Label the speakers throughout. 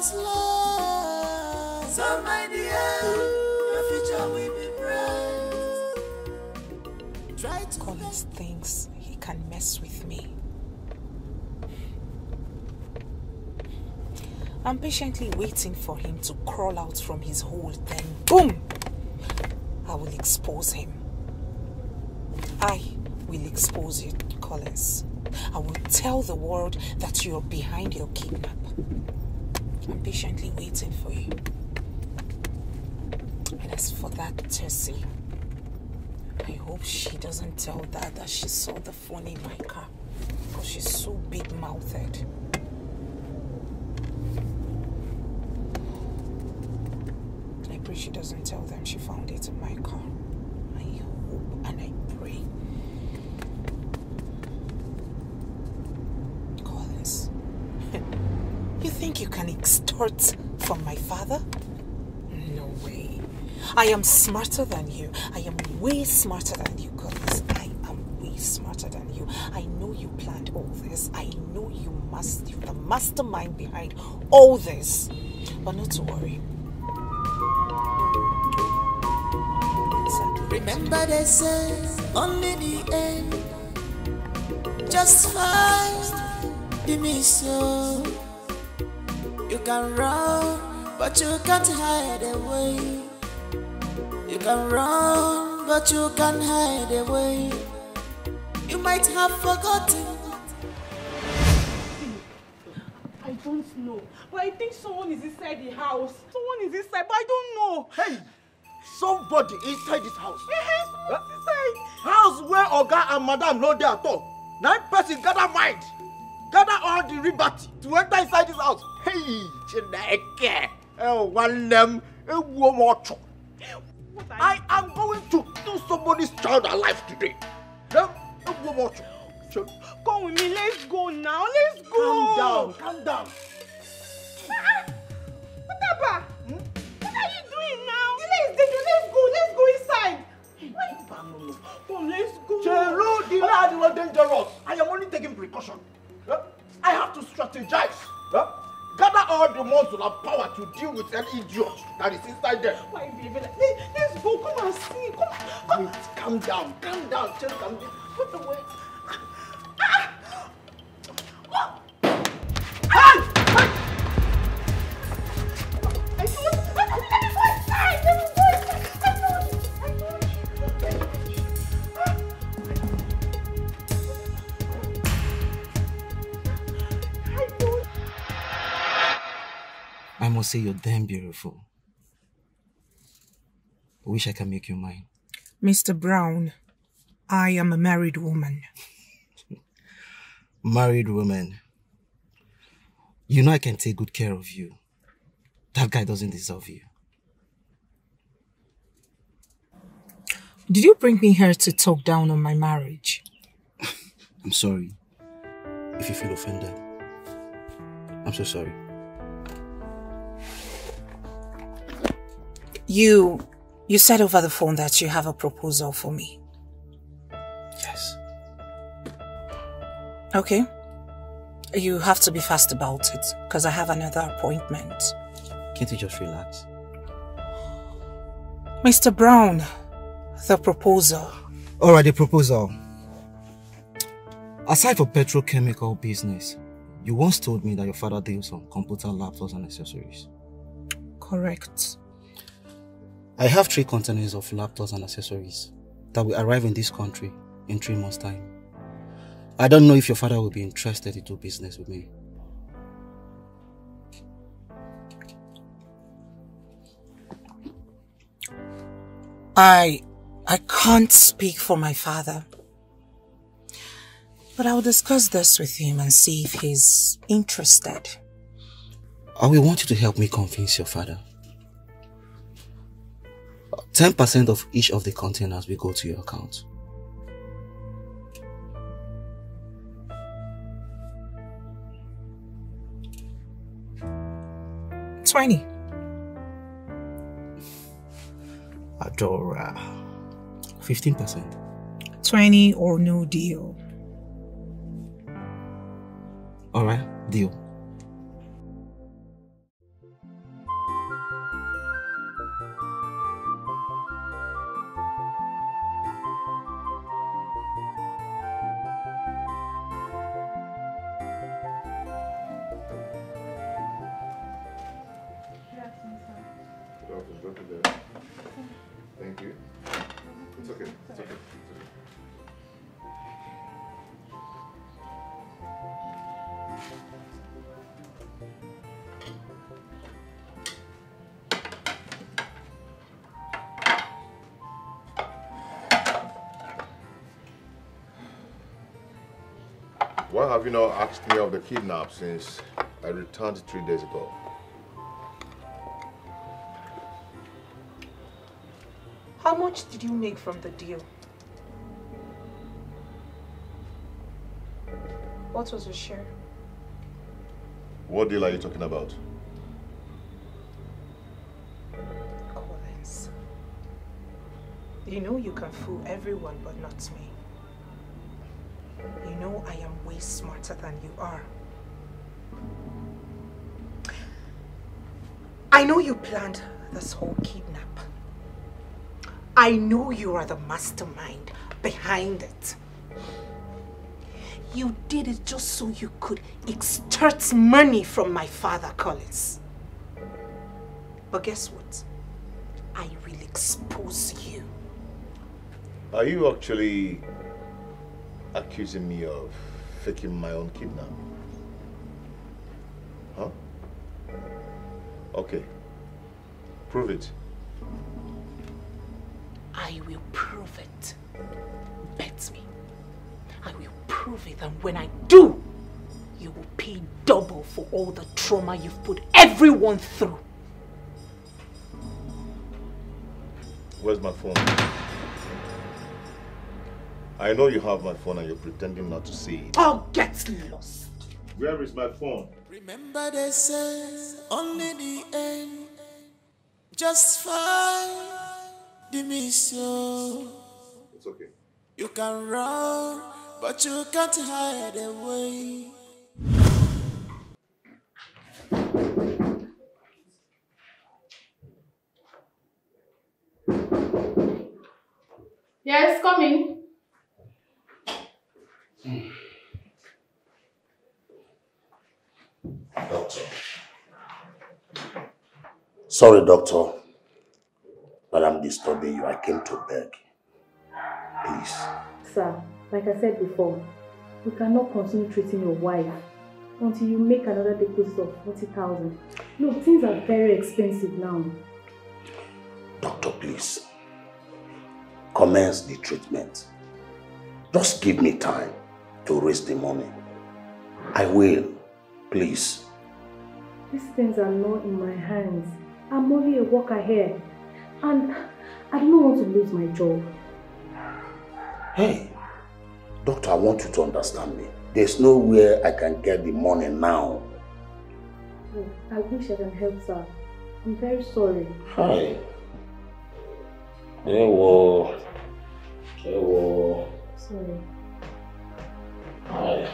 Speaker 1: was lost. So my dear, your future will be bright. Try to
Speaker 2: Collins thinks he can mess with me. I'm patiently waiting for him to crawl out from his hole, then boom! I will expose him. I will expose you, Collins. I will tell the world that you're behind your kidnap. I'm patiently waiting for you. And as for that Tessie, I hope she doesn't tell Dad that she saw the phone in my car, because she's so big-mouthed. I pray she doesn't tell them she found it in my car. I hope and I pray. Collins, you think you can extort from my father? No way. I am smarter than you. I am way smarter than you, Collins. I am way smarter than you. I know you planned all this. I know you're the mastermind behind all this. But not to worry.
Speaker 1: remember they say only the end justifies the mission. You can run, but you can't hide away. You can run, but you can't hide away. You might have forgotten.
Speaker 3: I don't know, but I think someone is inside the house. Someone is inside, but I don't know.
Speaker 4: Hey, somebody inside this house.
Speaker 3: Yes, someone's inside.
Speaker 4: House where Oga and Madam no dey at all. 9 persons gather mind, gather all the liberty to enter inside this house. Hey, Chineke, one them, I am going to kill somebody's child alive today.
Speaker 3: Come with me, let's go now, let's go.
Speaker 4: Calm down.
Speaker 3: Papa, what are you doing now? Let's go inside. Come, let's go.
Speaker 4: Chelo, the lad was dangerous. I am only taking precaution. I have to strategize. Gather all the muscle and power to deal with an idiot that is inside there.
Speaker 3: Why, baby? Let's go. Come and see. Come.
Speaker 4: Wait, calm down. Just calm down. Put away. Hey!
Speaker 5: I must say you're damn beautiful. I wish I can make you mine.
Speaker 2: Mr. Brown, I am a married woman.
Speaker 5: Married woman. You know I can take good care of you. That guy doesn't deserve you.
Speaker 2: Did you bring me here to talk down on my marriage?
Speaker 5: I'm sorry if you feel offended. I'm so sorry.
Speaker 2: You said over the phone that you have a proposal for me.
Speaker 5: Yes.
Speaker 2: Okay. You have to be fast about it, because I have another appointment.
Speaker 5: Can't you just relax?
Speaker 2: Mr. Brown, the proposal.
Speaker 5: Alright, the proposal. Aside from petrochemical business, you once told me that your father deals on computer laptops and accessories.
Speaker 2: Correct.
Speaker 5: I have 3 containers of laptops and accessories that will arrive in this country in 3 months' time. I don't know if your father will be interested to do business with me.
Speaker 2: I can't speak for my father. But I'll discuss this with him and see if he's interested.
Speaker 5: I will want you to help me convince your father. 10% of each of the containers will go to your account.
Speaker 2: $20.
Speaker 5: Adora. 15%.
Speaker 2: 20 or no deal.
Speaker 5: Alright, deal.
Speaker 6: to drop it there. Thank you. It's okay. It's okay. Why have you not asked me of the kidnap since I returned 3 days ago?
Speaker 2: How much did you make from the deal? What was your share?
Speaker 6: What deal are you talking about?
Speaker 2: Collins. You know you can fool everyone but not me. You know I am way smarter than you are. I know you planned this whole kidnap. I know you are the mastermind behind it. You did it just so you could extort money from my father, Collins. But guess what? I will expose you.
Speaker 6: Are you actually accusing me of faking my own kidnap? Huh? Okay. Prove it.
Speaker 2: I will prove it. Bet me. I will prove it, and when I do, you will pay double for all the trauma you've put everyone through.
Speaker 6: Where's my phone? I know you have my phone and you're pretending not to see it.
Speaker 2: Oh, get lost.
Speaker 6: Where is my phone?
Speaker 1: Remember they say only the end justify the mission.
Speaker 6: It's okay.
Speaker 1: You can run, but you can't hide away.
Speaker 7: Yes, coming.
Speaker 8: Doctor. Sorry, doctor, that I'm disturbing you. I came to beg. Please.
Speaker 7: Sir, like I said before, you cannot continue treating your wife until you make another deposit of 40,000. Look, things are very expensive now.
Speaker 8: Doctor, please. Commence the treatment. Just give me time to raise the money. I will. Please.
Speaker 7: These things are not in my hands. I'm only a worker here. And I don't want to lose my job.
Speaker 8: Hey, doctor, I want you to understand me. There's nowhere I can get the money now.
Speaker 7: Oh, I wish I can help, sir. I'm very sorry.
Speaker 8: Hi. Hello. Hello.
Speaker 7: Sorry.
Speaker 8: Hi.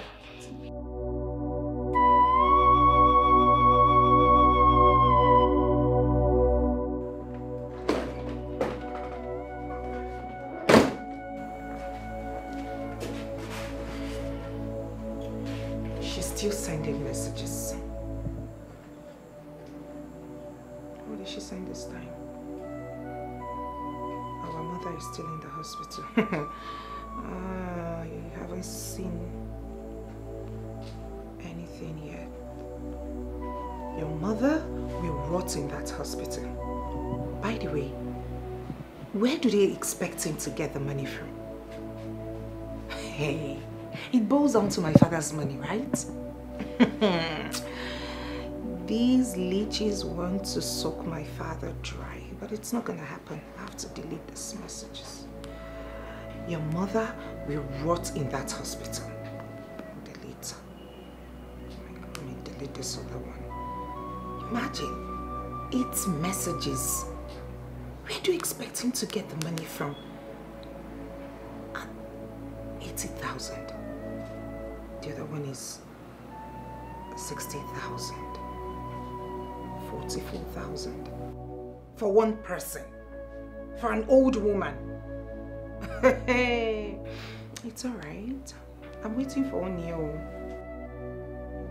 Speaker 2: She's still sending messages. What did she send this time? Our mother is still in the hospital. You haven't seen anything yet. Your mother will rot in that hospital. By the way, where do they expect him to get the money from? Hey, it boils down to my father's money, right? These leeches want to suck my father dry, but it's not gonna happen. I have to delete these messages. Your mother will rot in that hospital. Delete. Let me delete this other one. Imagine, 8 messages. Where do you expect him to get the money from? 80,000. The other one is 60,000. 44,000. For one person. For an old woman. It's alright. I'm waiting for Onyo.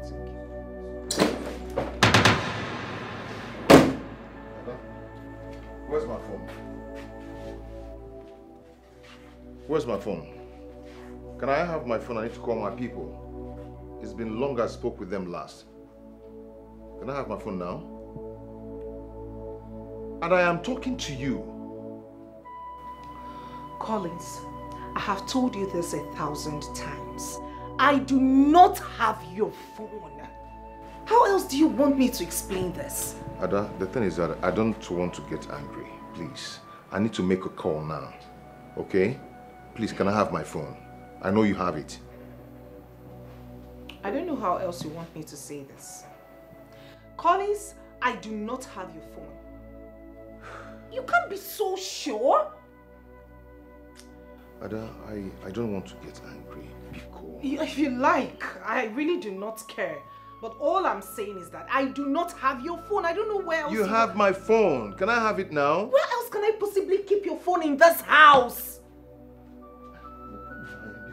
Speaker 2: It's okay.
Speaker 6: Where's my phone? Where's my phone? Can I have my phone? I need to call my people. It's been long I spoke with them last. Can I have my phone now? And I am talking to you.
Speaker 2: Collins, I have told you this 1,000 times. I do not have your phone. How else do you want me to explain this?
Speaker 6: Ada, the thing is that I don't want to get angry. Please, I need to make a call now. Okay? Please, can I have my phone? I know you have it.
Speaker 2: I don't know how else you want me to say this. Collins, I do not have your phone. You can't be so sure.
Speaker 6: Ada, I don't want to get angry. Be cool.
Speaker 2: If you like, I really do not care. But all I'm saying is that I do not have your phone. I don't know where else.
Speaker 6: You have my phone. Can I have it now?
Speaker 2: Where else can I possibly keep your phone in this house?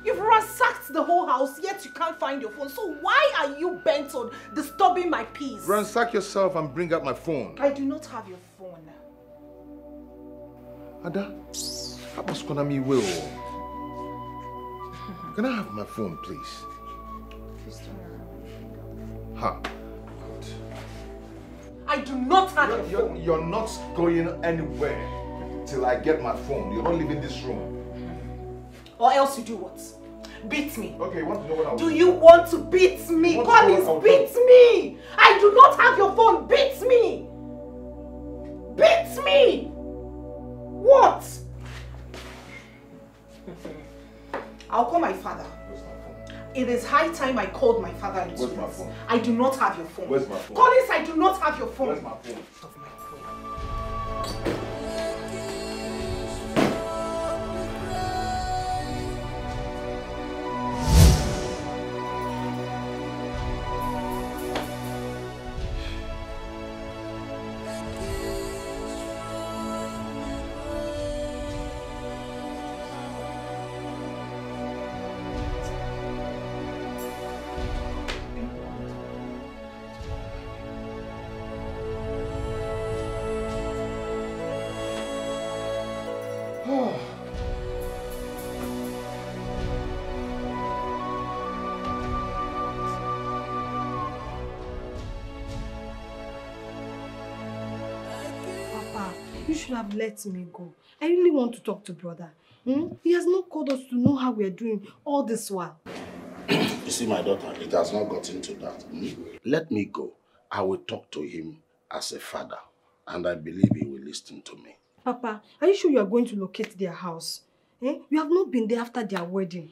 Speaker 2: You've ransacked the whole house, yet you can't find your phone. So why are you bent on disturbing my peace?
Speaker 6: Ransack yourself and bring out my phone.
Speaker 2: I do not have your phone.
Speaker 6: Ada, what's gonna me will? Can I have my phone, please?
Speaker 2: Please turn around.
Speaker 6: Ha.
Speaker 2: I do not have your phone.
Speaker 6: You're not going anywhere till I get my phone. You're not leaving this room.
Speaker 2: Or else you do what? Beat me.
Speaker 6: Okay, you want to know what I'll do?
Speaker 2: Do you want to beat me? Collins, beat me! I do not have your phone. Beat me! Beat me! What? I'll call my father.
Speaker 6: Where's my phone?
Speaker 2: It is high time I called my father into
Speaker 6: Where's my phone?
Speaker 2: I do not have your phone.
Speaker 6: Where's my phone?
Speaker 2: Collins, I do not have your phone.
Speaker 6: Where's my phone?
Speaker 2: Of my phone.
Speaker 7: You should have let me go. I really want to talk to brother. He has not called us to know how we are doing all this while.
Speaker 8: You see, my daughter, it has not gotten to that. Let me go. I will talk to him as a father, and I believe he will listen to me.
Speaker 7: Papa, are you sure you are going to locate their house? You have not been there after their wedding.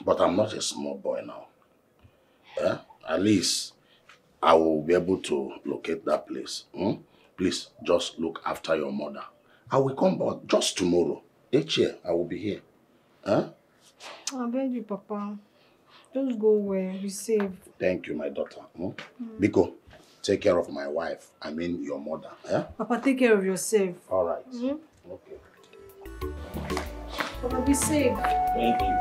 Speaker 8: But I'm not a small boy now. At least I will be able to locate that place. Please, just look after your mother. I will come back just tomorrow. Each year, I will be here. I
Speaker 7: beg you, Papa. Just go where we safe.
Speaker 8: Thank you, my daughter. Biko, take care of my wife. I mean your mother.
Speaker 7: Papa, take care of yourself.
Speaker 8: All right. Okay.
Speaker 7: Papa, be safe.
Speaker 8: Thank you.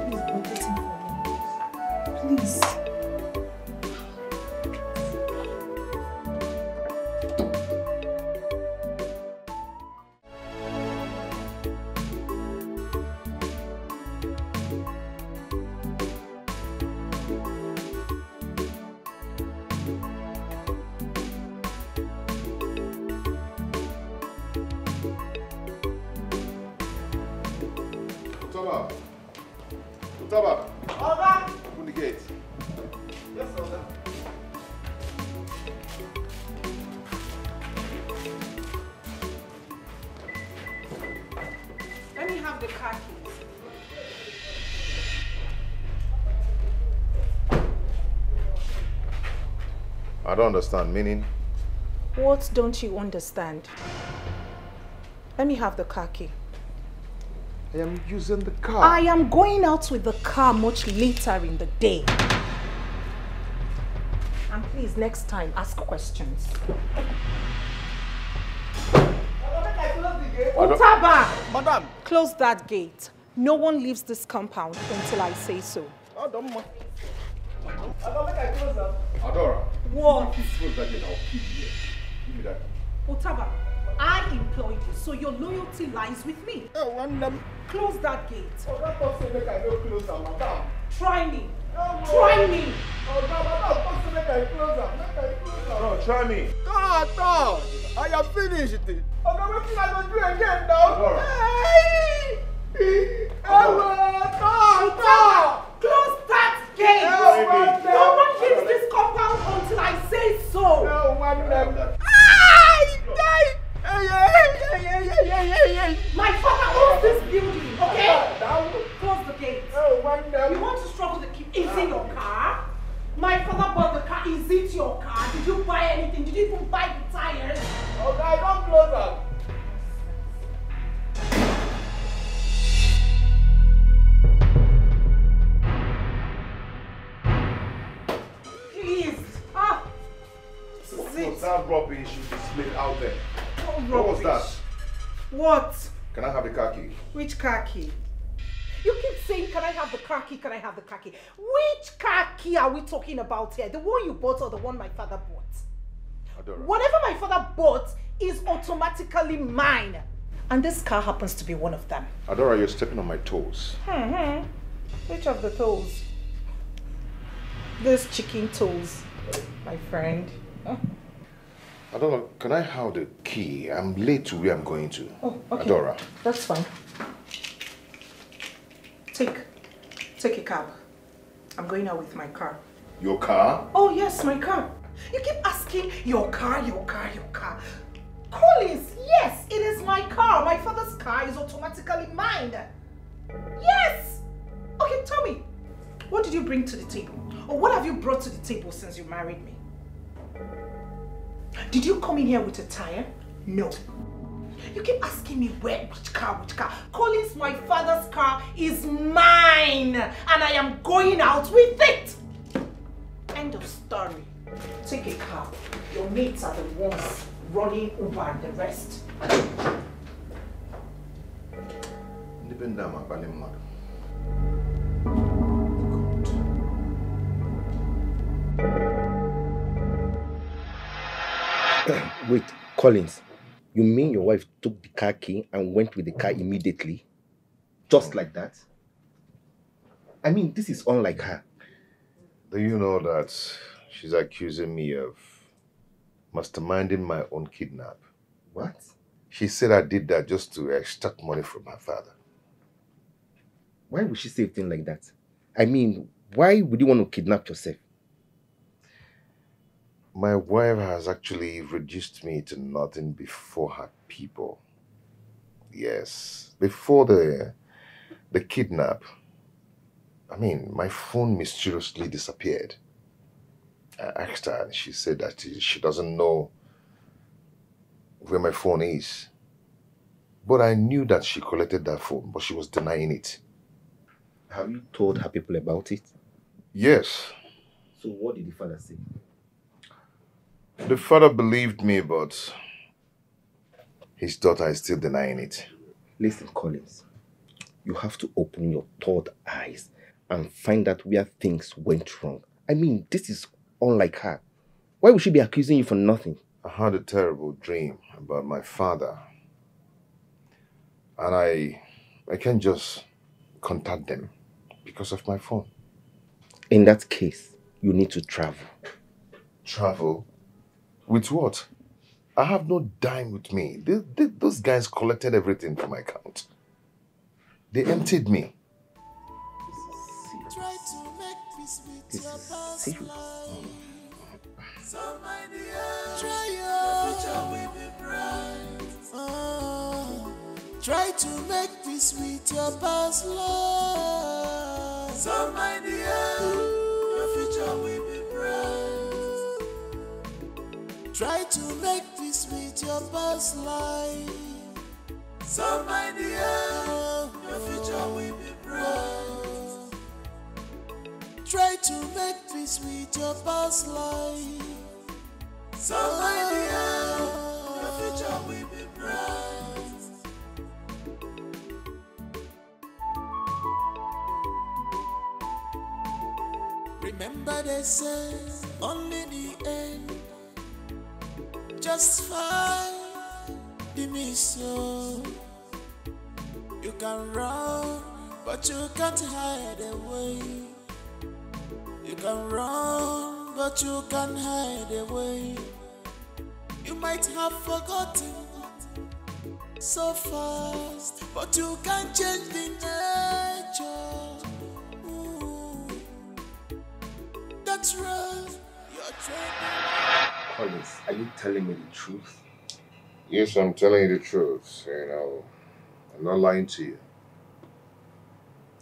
Speaker 7: Please, I'm waiting for you. Please.
Speaker 6: Utaba. Oga. Open the gate.
Speaker 4: Yes, Oga.
Speaker 2: Let me have the car keys.
Speaker 6: I don't understand. Meaning?
Speaker 2: What don't you understand? Let me have the car key.
Speaker 6: I am using the car.
Speaker 2: I am going out with the car much later in the day. And please, next time, ask questions. Utaba!
Speaker 4: Madam!
Speaker 2: Close that gate. No one leaves this compound until I say so.
Speaker 4: Oh, don't mind. I close up.
Speaker 6: Adora.
Speaker 2: What?
Speaker 6: Close that gate. I'll keep you here. Give me that.
Speaker 2: Otaba, I employed you, so your loyalty lies with me.
Speaker 4: Oh, one them.
Speaker 2: Close that gate.
Speaker 4: Oh, that person make I no closer, madam.
Speaker 2: Try me.
Speaker 4: Oh,
Speaker 2: Try me.
Speaker 4: Oh, that person make I closer. Make I closer.
Speaker 6: No, try me.
Speaker 4: God, God. I am finished. Oh, no, what I gonna do again now? Hey! God.
Speaker 2: Close that gate. No one leaves this compound until I say so.
Speaker 4: No, one them.
Speaker 2: My father owns this building, okay? Close the gate. You want to struggle to keep... Is it your car? My father bought the car. Is it your car? Did you buy anything? Did you even buy the tires?
Speaker 4: Oh, I don't close up.
Speaker 2: Please.
Speaker 6: What's that rubbish you displayed out there?
Speaker 2: What
Speaker 6: was that?
Speaker 2: What?
Speaker 6: Can I have the car key?
Speaker 2: Which car key? You keep saying, can I have the car key? Can I have the car key? Which car key are we talking about here? The one you bought or the one my father bought?
Speaker 6: Adora.
Speaker 2: Whatever my father bought is automatically mine. And this car happens to be one of them.
Speaker 6: Adora, you're stepping on my toes.
Speaker 2: Which of the toes? These chicken toes, my friend.
Speaker 6: Adora, can I have the key? I'm late to where I'm going to.
Speaker 2: Oh, okay.
Speaker 6: Adora.
Speaker 2: That's fine. Take a cab. I'm going out with my car.
Speaker 6: Your car?
Speaker 2: Oh yes, my car. You keep asking your car. Collins, yes, it is my car. My father's car is automatically mine. Yes! Okay, tell me, what did you bring to the table? Or what have you brought to the table since you married me? Did you come in here with a tire? No. You keep asking me which car? Collins, my father's car is mine. And I am going out with it. End of story. Take a car. Your mates are the ones running Uber and the rest.
Speaker 9: Wait, Collins, you mean your wife took the car key and went with the car immediately? Just like that? I mean, this is unlike her.
Speaker 6: Do you know that she's accusing me of masterminding my own kidnap?
Speaker 9: What?
Speaker 6: She said I did that just to extract money from her father.
Speaker 9: Why would she say a thing like that? I mean, why would you want to kidnap yourself?
Speaker 6: My wife has actually reduced me to nothing before her people. Yes, before the kidnap, I mean, my phone mysteriously disappeared. I asked her and she said that she doesn't know where my phone is. But I knew that she collected that phone, but she was denying it.
Speaker 9: Have you told her people about it?
Speaker 6: Yes.
Speaker 9: So what did the father say?
Speaker 6: The father believed me, but his daughter is still denying it.
Speaker 9: Listen, Collins, you have to open your third eyes and find out where things went wrong. I mean, this is unlike her. Why would she be accusing you for nothing?
Speaker 6: I had a terrible dream about my father. And I can't just contact them because of my phone.
Speaker 9: In that case, you need to travel.
Speaker 6: Travel? With what? I have no dime with me. Those guys collected everything from my account. They emptied me.
Speaker 1: Try to make peace with
Speaker 9: This
Speaker 1: your
Speaker 9: is
Speaker 1: past
Speaker 9: serious.
Speaker 1: life. So my dear, try your future will be bright. Try to make peace with your past life. So my dear, your future will be bright. Try to make peace with your past life. So my dear, your future will be bright. Try to make peace with your past life. So my dear, your future will be bright. Remember they say only the end just fine. be me so. You can run, but you can't hide away. You can run, but you can't hide away. You might have forgotten so fast, but you can't change the nature. Ooh. That's right, you're trying.
Speaker 9: Collins, are you telling me the truth?
Speaker 6: Yes, I'm telling you the truth. You know, I'm not lying to you.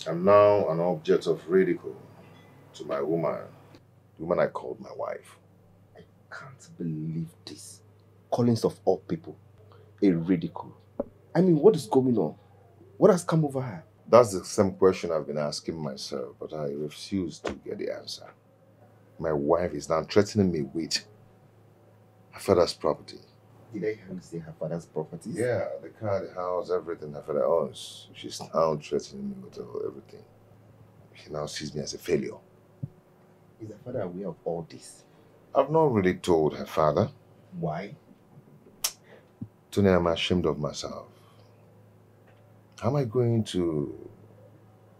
Speaker 6: I'm now an object of ridicule to my woman, the woman I called my wife.
Speaker 9: I can't believe this. Collins of all people, a ridicule. I mean, what is going on? What has come over her?
Speaker 6: That's the same question I've been asking myself, but I refuse to get the answer. My wife is now threatening me with her father's property.
Speaker 9: Did I hear you say her father's property?
Speaker 6: Yeah, the car, the house, everything her father owns. She's now threatening me with everything. She now sees me as a failure.
Speaker 9: Is her father aware of all this?
Speaker 6: I've not really told her father.
Speaker 9: Why?
Speaker 6: Tony, I'm ashamed of myself. How am I going to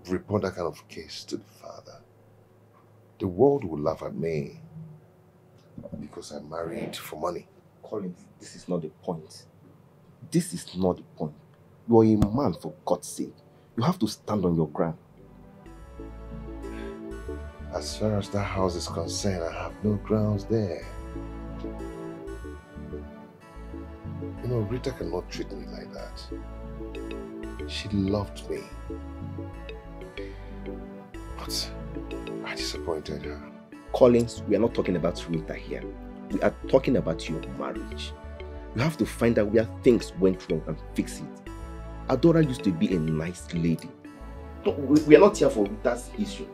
Speaker 6: report that kind of case to the father? The world will laugh at me because I married for money.
Speaker 9: Collins, this is not the point. This is not the point. You are a man, for God's sake. You have to stand on your ground.
Speaker 6: As far as that house is concerned, I have no grounds there. You know, Rita cannot treat me like that. She loved me. But I disappointed her.
Speaker 9: Collins, we are not talking about Rita here. We are talking about your marriage. You have to find out where things went wrong and fix it. Adora used to be a nice lady. No, we are not here for Rita's issue.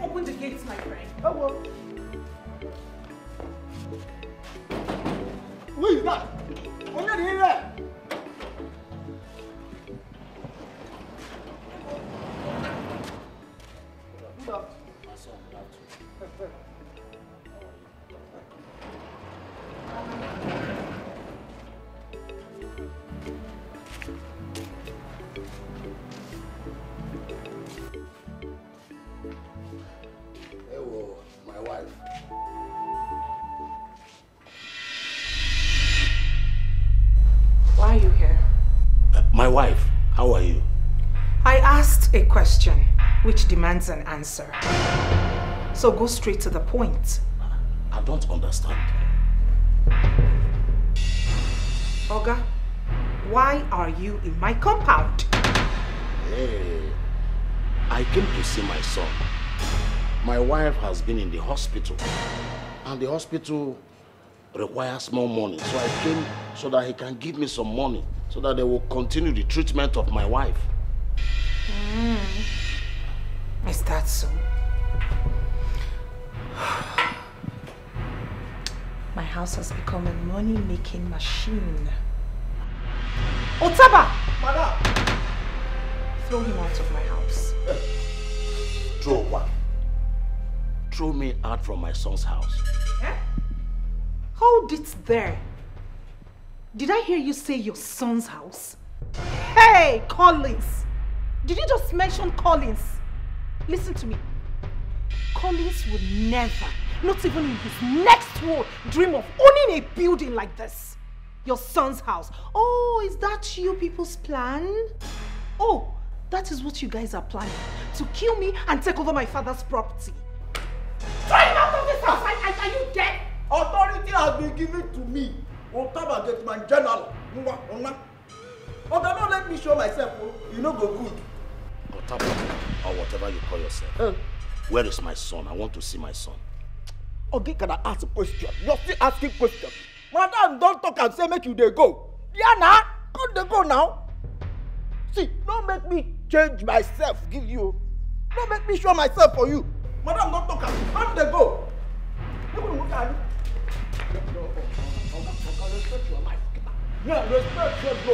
Speaker 2: Open the gates, my friend.
Speaker 4: Oh, well. Who is that? I'm not here.
Speaker 8: My wife, how are you?
Speaker 2: I asked a question which demands an answer. So go straight to the point.
Speaker 8: I don't understand.
Speaker 2: Oga, why are you in my compound?
Speaker 8: Hey, I came to see my son. My wife has been in the hospital, and the hospital requires more money. So I came so that he can give me some money, so that they will continue the treatment of my wife.
Speaker 2: Is that so? My house has become a money-making machine. Otaba!
Speaker 4: Madam!
Speaker 2: Throw him out of my house.
Speaker 8: Throw what? Throw me out from my son's house.
Speaker 2: Eh? Hold it there. Did I hear you say your son's house? Hey, Collins! Did you just mention Collins? Listen to me. Collins would never, not even in his next world, dream of owning a building like this. Your son's house. Oh, is that you people's plan? Oh, that is what you guys are planning. To kill me and take over my father's property. Throw him out of this house! Are you dead?
Speaker 4: Authority has been given to me. Otaba get my general. Don't let me show myself. You know go good.
Speaker 8: Otaba, or whatever you call yourself. Where is my son? I want to see my son.
Speaker 4: Okay, can I ask a question? You're still asking questions. Madam, don't talk and say make you they go. Yeah, now. Go they go now. See, don't make me change myself, give you. Don't make me show myself for you. Madam, don't talk and how they go? Respect your life. Yeah, respect your bro.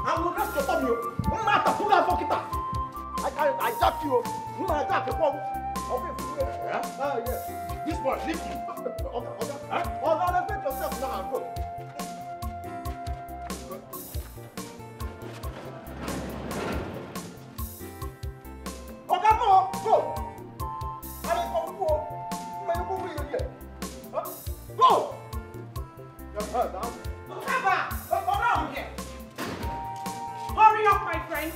Speaker 4: I will not stop you. No matter pull out for kita. I jack you. You might jack you. Okay. Yes. This one, lift him. Okay. Oh, respect yourself now and go. Okay, go. Go!
Speaker 2: Hurry up, my friend.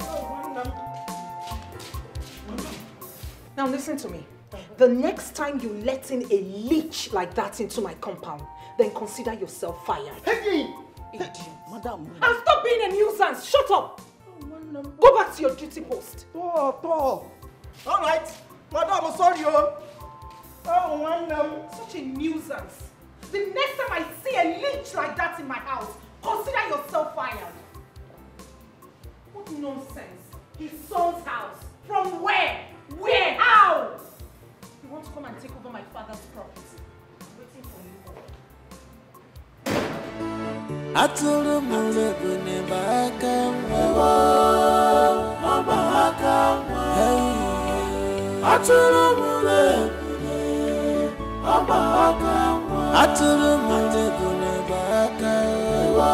Speaker 2: Now listen to me. The next time you let in a leech like that into my compound, then consider yourself fired.
Speaker 4: Hey!
Speaker 2: Idiot.
Speaker 4: Madam.
Speaker 2: And stop being a nuisance. Shut up. Go back to your duty post.
Speaker 4: All right. Madam, I'm sorry.
Speaker 2: Such a nuisance. The next time I see a leech like that in my house, consider yourself fired. What nonsense. His son's house. From where? Where? How? You want to come and take over my father's property. I'm waiting for you.
Speaker 1: Atulu mulebu ne bakawa. Atulu mulebu ne bakawa. Atulu mulebu ne bakawa.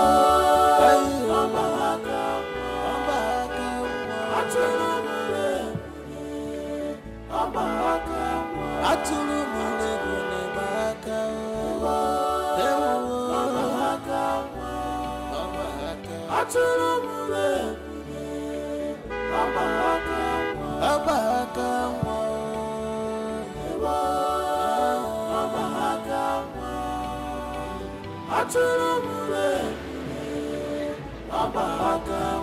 Speaker 1: Atulu mulebu ne bakawa. Atulu mulebu ne bakawa. Atulu mulebu ne bakawa.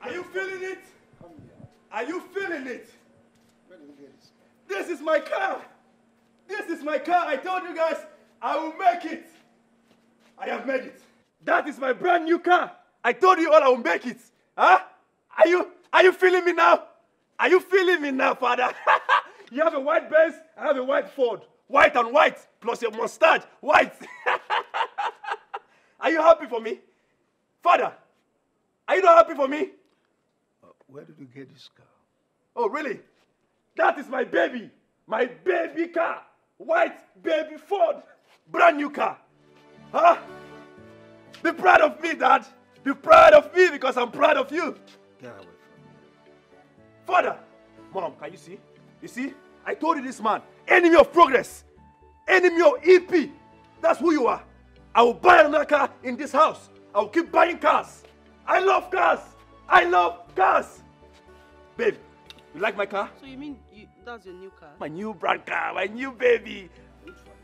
Speaker 4: Are you feeling it? Are you feeling it? This is my car. This is my car. I told you guys I will make it. I have made it. That is my brand new car. I told you all I will make it. Huh? Are you feeling me now? Are you feeling me now, Father? You have a white Benz, I have a white Ford. White and white, plus your mustache, white. Are you happy for me? Father, are you not happy for me?
Speaker 10: Where did you get this car?
Speaker 4: Oh, really? That is my baby car. White baby Ford. Brand new car. Huh? Be proud of me, Dad. Be proud of me because I'm proud of you.
Speaker 10: Get away from me.
Speaker 4: Father, Mom, can you see? You see? I told you this man, enemy of progress, enemy of EP. That's who you are. I will buy another car in this house. I will keep buying cars. I love cars. I love cars. Babe, you like my car?
Speaker 3: So you mean that's your new car?
Speaker 4: My new brand car, my new baby.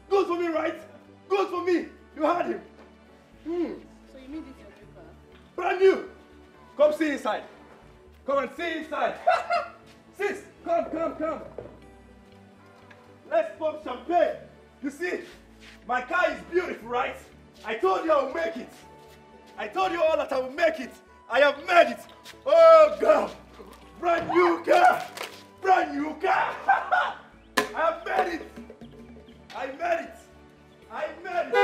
Speaker 4: Good for me, right? Good for me. You heard him.
Speaker 3: So you mean this is your new car?
Speaker 4: Brand new. Come see inside. Come and see inside. Sis, come. Let's pop champagne. You see, My car is beautiful, right? I told you I will make it. I told you all that I will make it. I have made it. Oh God! Brand new car! Brand new car! I have made it! I made it! I made it!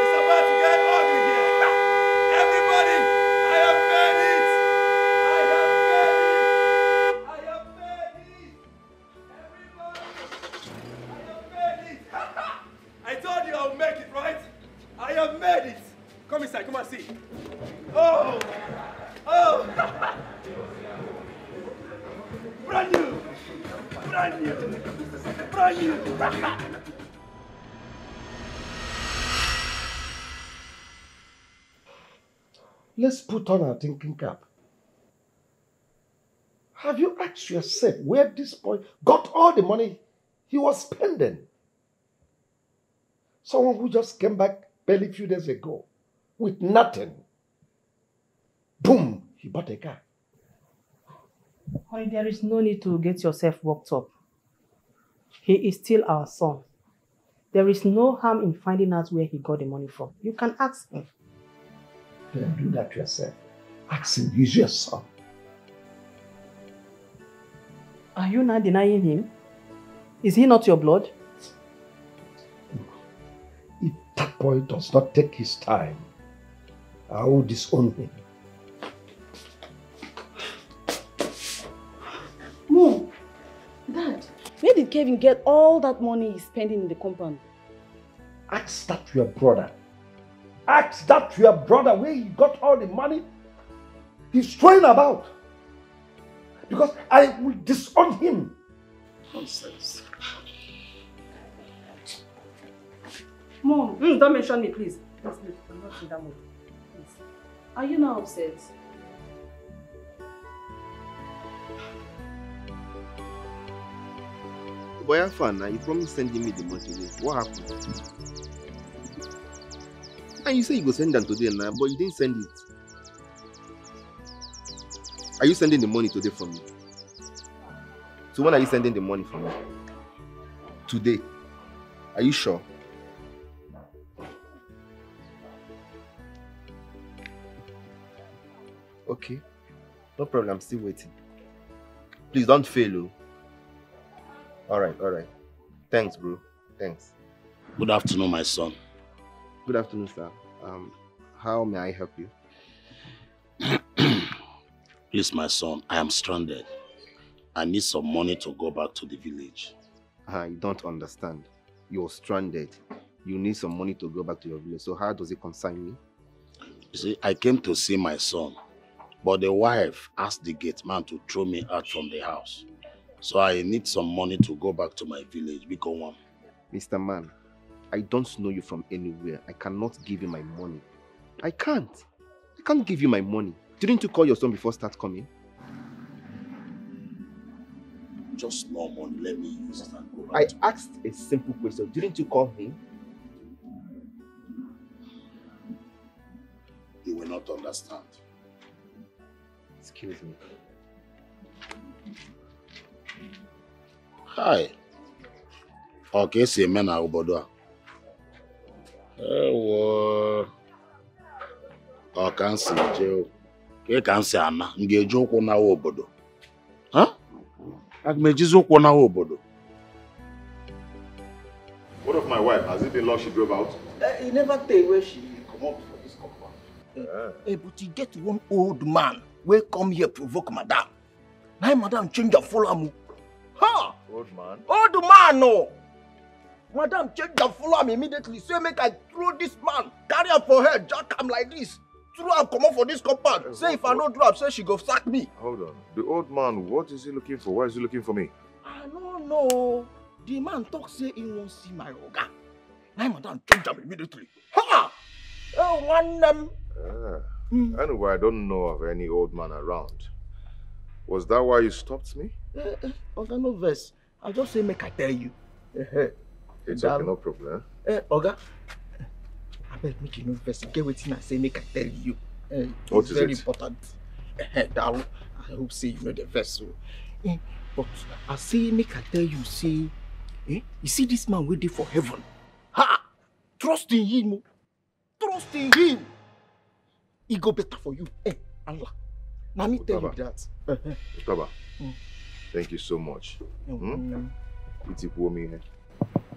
Speaker 4: It's about to get ugly here! Everybody! I have made it! I have made it! Everybody! I have made it! I told you I would make it, right? I have made it! Come inside, come and see. Oh! Oh! Brand new! Brand new! Brand new!
Speaker 6: Let's put on our thinking cap. Have you asked yourself where this boy got all the money he was spending? Someone who just came back barely a few days ago with nothing. Boom! He bought a car.
Speaker 11: Honey, there is no need to get yourself worked up. He is still our son. There is no harm in finding out where he got the money from. You can ask him.
Speaker 6: Don't do that to yourself. Ask him, he's your son.
Speaker 11: Are you not denying him? Is he not your blood?
Speaker 6: If that boy does not take his time, I will disown him.
Speaker 12: Mom, Dad, where did Kevin get all that money he's spending in the compound?
Speaker 6: Ask that to your brother. Ask that to your brother where he got all the money he's throwing about. Because I will disown him. Nonsense.
Speaker 11: Mom, don't mention me, please. Please, I'm not in that mood. Please.
Speaker 12: Are you now upset?
Speaker 9: Boy, have fun now. You promised sending me the money today. What happened? And you say you go send them today now, but you didn't send it. Are you sending the money today for me? So when are you sending the money for me? Today. Are you sure? Okay. No problem, I'm still waiting. Please don't fail, oh. Alright. Thanks, bro. Thanks.
Speaker 8: Good afternoon, my son.
Speaker 9: Good afternoon, sir. How may I help you?
Speaker 8: Please, my son, I am stranded. I need some money to go back to the village.
Speaker 9: You don't understand. You're stranded. You need some money to go back to your village. So how does it concern me?
Speaker 8: You see, I came to see my son, but the wife asked the gate man to throw me out from the house. So I need some money to go back to my village. Because one.
Speaker 9: Mr. Man, I don't know you from anywhere. I cannot give you my money. I can't give you my money. Didn't you call your son before start coming?
Speaker 8: Just no money. Let me use it and go back.
Speaker 9: I asked a simple question. Didn't you call him?
Speaker 8: You will not understand.
Speaker 9: Excuse me.
Speaker 8: Hi. Okay, see me na obodo. Ewo. O kan si je o. Ke kan si ana, ngeje okwu na obodo. Huh? Agmejizo okwu na obodo.
Speaker 6: What of my wife? Has it been long she drove out?
Speaker 10: He never tell where she come up for this compound. But he get one old man will come here provoke madam. Now madam change her follow am. Ha!
Speaker 6: Old man?
Speaker 10: Old man, no! Madam change her follow am immediately. Say make I throw this man, carry him for her, jack him like this. Throw him come up for this compound. Say if I don't drop, say she go sack me.
Speaker 6: Hold on. The old man, what is he looking for? Why is he looking for me?
Speaker 10: I don't know. The man talk say he won't see my oga. Now madam change him immediately. Ha! Oh, one them.
Speaker 6: Anyway, I don't know of any old man around. Was that why you stopped me?
Speaker 10: Oga, no verse. I just say make I tell you.
Speaker 6: It's okay, no problem.
Speaker 10: Oga, I beg make you no verse. Get wetin I say make I tell you.
Speaker 6: What
Speaker 10: it's
Speaker 6: is
Speaker 10: very
Speaker 6: it?
Speaker 10: important. I hope say you know the verse. So. But I say make I tell you, say, you see this man waiting for heaven. Ha! Trust in him. Trust in him. It go better for you. Eh, Allah. Now me tell you that.
Speaker 6: Baba, thank you so much.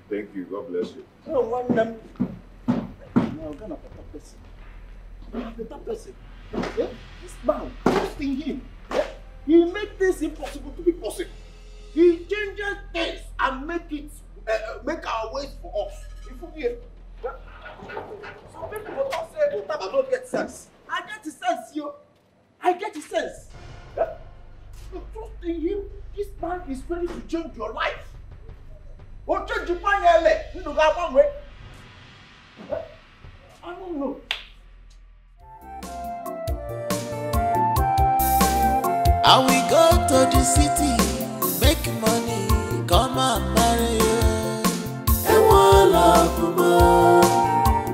Speaker 6: Thank you. God bless you.
Speaker 10: No one them. Now gonna better person. Better person. Yeah? This man, trust in him. Yeah? He make this impossible to be possible. He changes things and make our ways for us. If we hear, some people will not say, "Oh, Taba don't get sense." I get the sense, yo. I get the sense. Yeah? You trust in him. This man is ready to change your life. Or change your mind, you know that one way. I don't know.
Speaker 1: I will go to the city, make money, come and marry you. And one love more,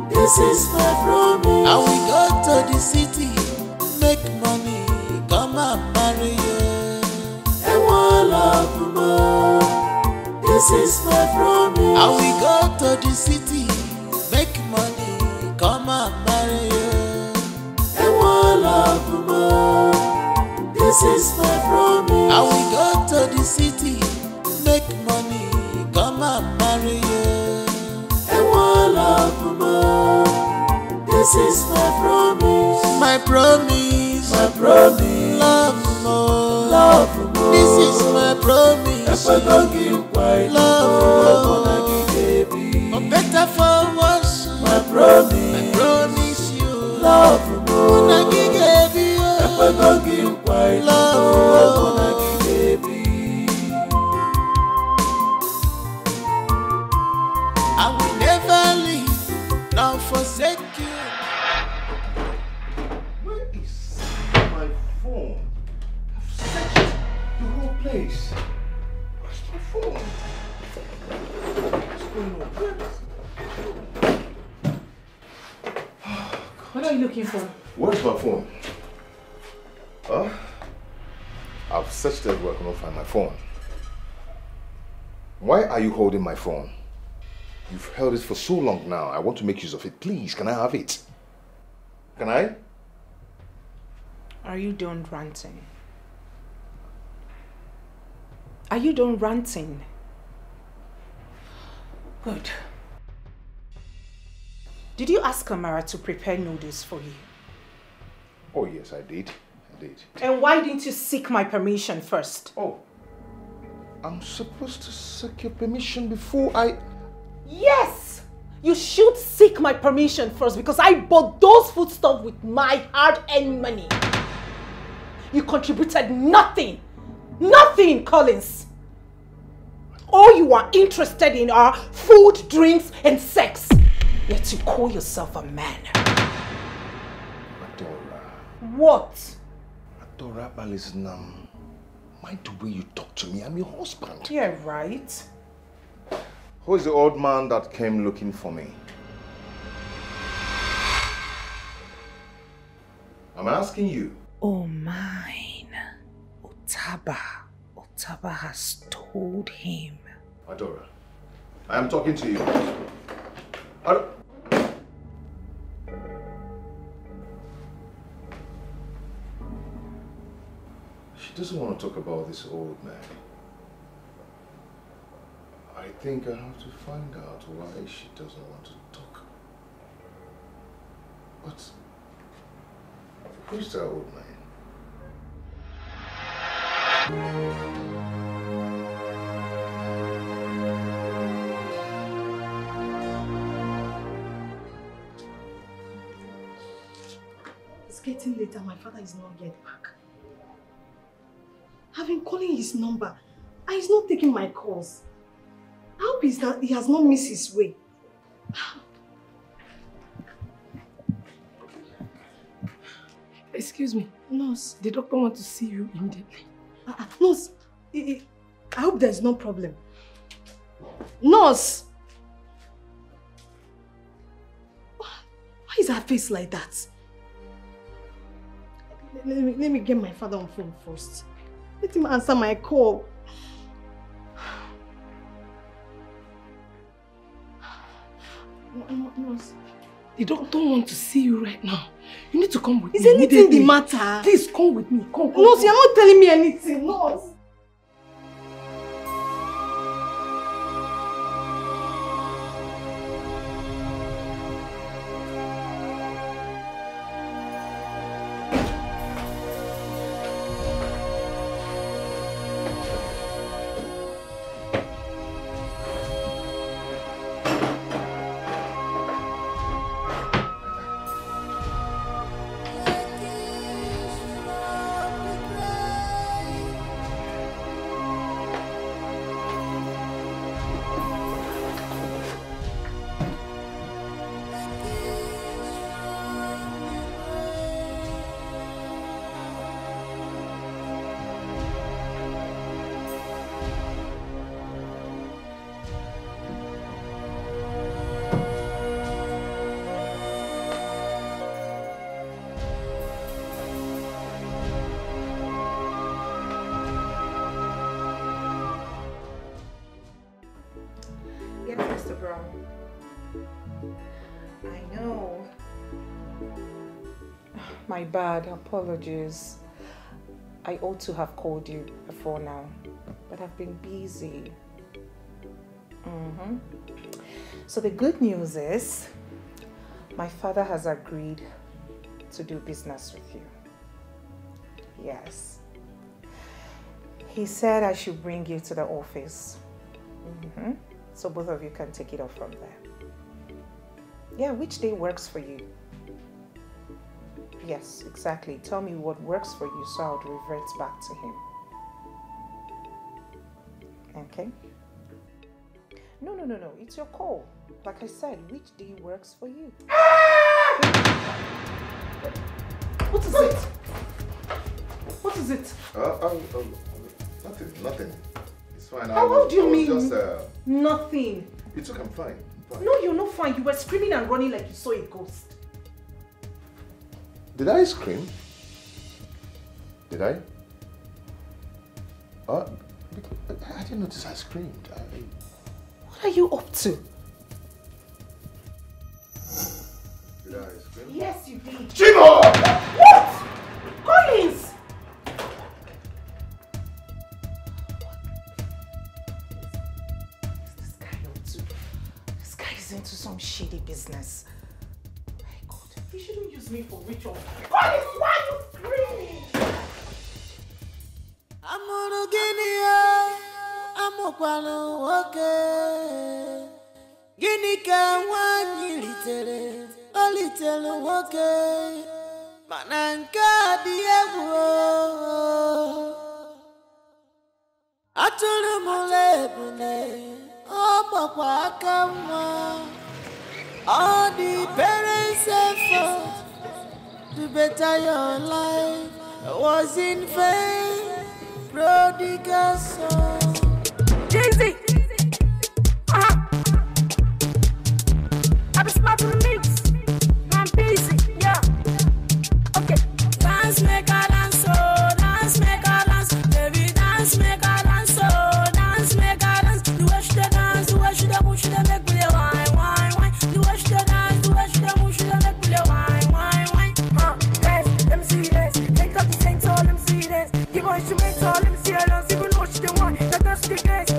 Speaker 1: this is my promise. I will go to the city, make money, come and marry you. And one love more, this is my promise. I will go to the city, make money, come and marry you. And one love more. This is my promise. I will go to the city, make money, come and marry you. And one love more. This is my promise. My promise. My promise. Love more. Love more. This is my promise. Love more. For better for worse. My promise. I promise you. Love more. Love, I will never leave, nor forsake you.
Speaker 6: Where is my phone? I've searched the whole place. Where's my phone? What's going on?
Speaker 11: What are you looking for?
Speaker 6: Where's my phone? Huh? I've searched everywhere, I cannot find my phone. Why are you holding my phone? You've held it for so long now. I want to make use of it. Please, can I have it? Can I?
Speaker 2: Are you done ranting? Are you done ranting? Good. Did you ask Amara to prepare noodles for you?
Speaker 6: Oh yes, I did.
Speaker 2: And why didn't you seek my permission first?
Speaker 6: Oh, I'm supposed to seek your permission before I...
Speaker 2: Yes! You should seek my permission first because I bought those foodstuffs with my hard-earned money. You contributed nothing. Nothing, Collins. All you are interested in are food, drinks, and sex. Yet you call yourself a man.
Speaker 6: Adora.
Speaker 2: What?
Speaker 6: Adora Balisnam. Mind the way you talk to me. I'm your husband.
Speaker 2: Yeah, right.
Speaker 6: Who is the old man that came looking for me? I'm asking you.
Speaker 2: Oh, mine. Otaba has told him.
Speaker 6: Adora, I am talking to you. She doesn't want to talk about this old man. I think I have to find out why she doesn't want to talk. But who's that old man?
Speaker 7: It's getting later. My father is not yet back. I've been calling his number and he's not taking my calls. I hope he has not missed his way. Excuse me, nurse. The doctor wants to see you immediately. Nurse, I hope there's no problem. Nurse! Why is her face like that? Let me get my father on phone first. Let him answer my call.
Speaker 3: No. They don't want to see you right now. You need to come with me.
Speaker 12: Is anything the matter?
Speaker 3: Please come with me. Come.
Speaker 12: No, you're not telling me anything. No.
Speaker 2: My bad, apologies. I ought to have called you before now, but I've been busy. So the good news is, my father has agreed to do business with you. Yes. He said I should bring you to the office. So both of you can take it off from there. Yeah, which day works for you? Yes, exactly. Tell me what works for you so I'll revert back to him. Okay? No. It's your call. Like I said, which day works for you?
Speaker 3: What is it? What is it?
Speaker 6: Nothing. It's fine.
Speaker 3: How do you mean?
Speaker 6: Just,
Speaker 3: nothing.
Speaker 6: It's okay, I'm fine.
Speaker 3: No, you're not fine. You were screaming and running like you saw a ghost.
Speaker 6: Did I scream? Did I? I didn't notice I screamed.
Speaker 2: What are you up to?
Speaker 6: Did I scream?
Speaker 3: Yes, you did.
Speaker 6: Chimo!
Speaker 3: What? Collins!
Speaker 2: This guy up to? This guy is into some shady business. My God.
Speaker 3: You shouldn't use me for ritual. Collins, why are you screaming?
Speaker 1: Gini ka wanyi litere, o litere woke, mananka diyewo. Atulu mulebune, o bakwa akamwa. All the parents' effort to better your life was in vain. Prodigal son.
Speaker 3: Jay-Z! I'm smart to the mix. I'm busy, yeah. Okay.
Speaker 1: Dance, make a dance, oh, dance, make a dance. Baby, dance, make a dance, oh, dance, make a dance. The way she dance, the way she move, she make me wine. The way she dance, the way she move, she make me wine.
Speaker 3: Dance, let me see this. Take up the same tall, let me see this. Give her instrumental, let me see her dance. Even though she don't want, that dance to the dance.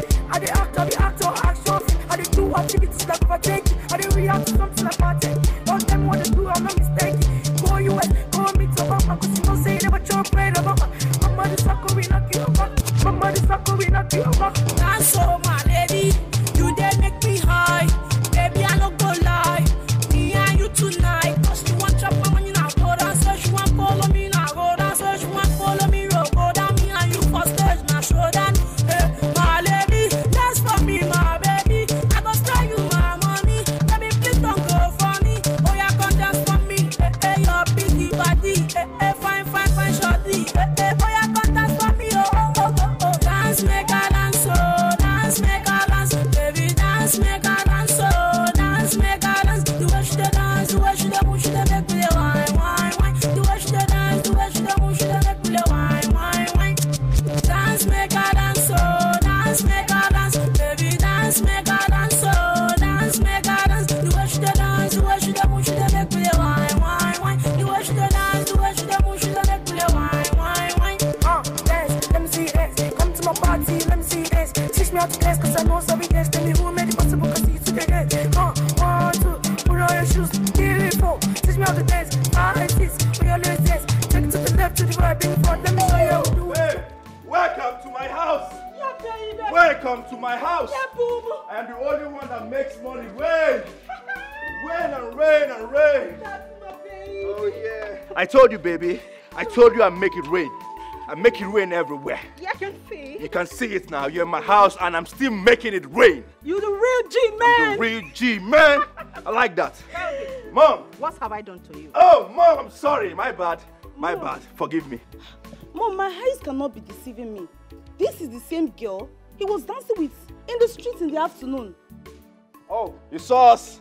Speaker 13: all the dance. 5, 6, we always dance. Take it to the left, to the right, big front. Let me show you how to do it.
Speaker 4: Hey, welcome to my house.
Speaker 3: Yeah, baby.
Speaker 4: Welcome to my house.
Speaker 3: Yeah, boom.
Speaker 4: I am the only one that makes money rain. Rain and rain and rain.
Speaker 3: That's my baby.
Speaker 4: Oh yeah. I told you, baby. I told you I make it rain. I make it rain everywhere.
Speaker 3: Yeah, I can see.
Speaker 4: You can see it now. You're in my house and I'm still making it rain.
Speaker 3: You the real G, man.
Speaker 4: I'm the real G, man. I like that. Mom.
Speaker 3: What have I done to you?
Speaker 4: Oh, Mom, I'm sorry. My bad. My bad. Forgive me.
Speaker 12: Mom, my eyes cannot be deceiving me. This is the same girl he was dancing with in the streets in the afternoon.
Speaker 4: Oh, you saw us?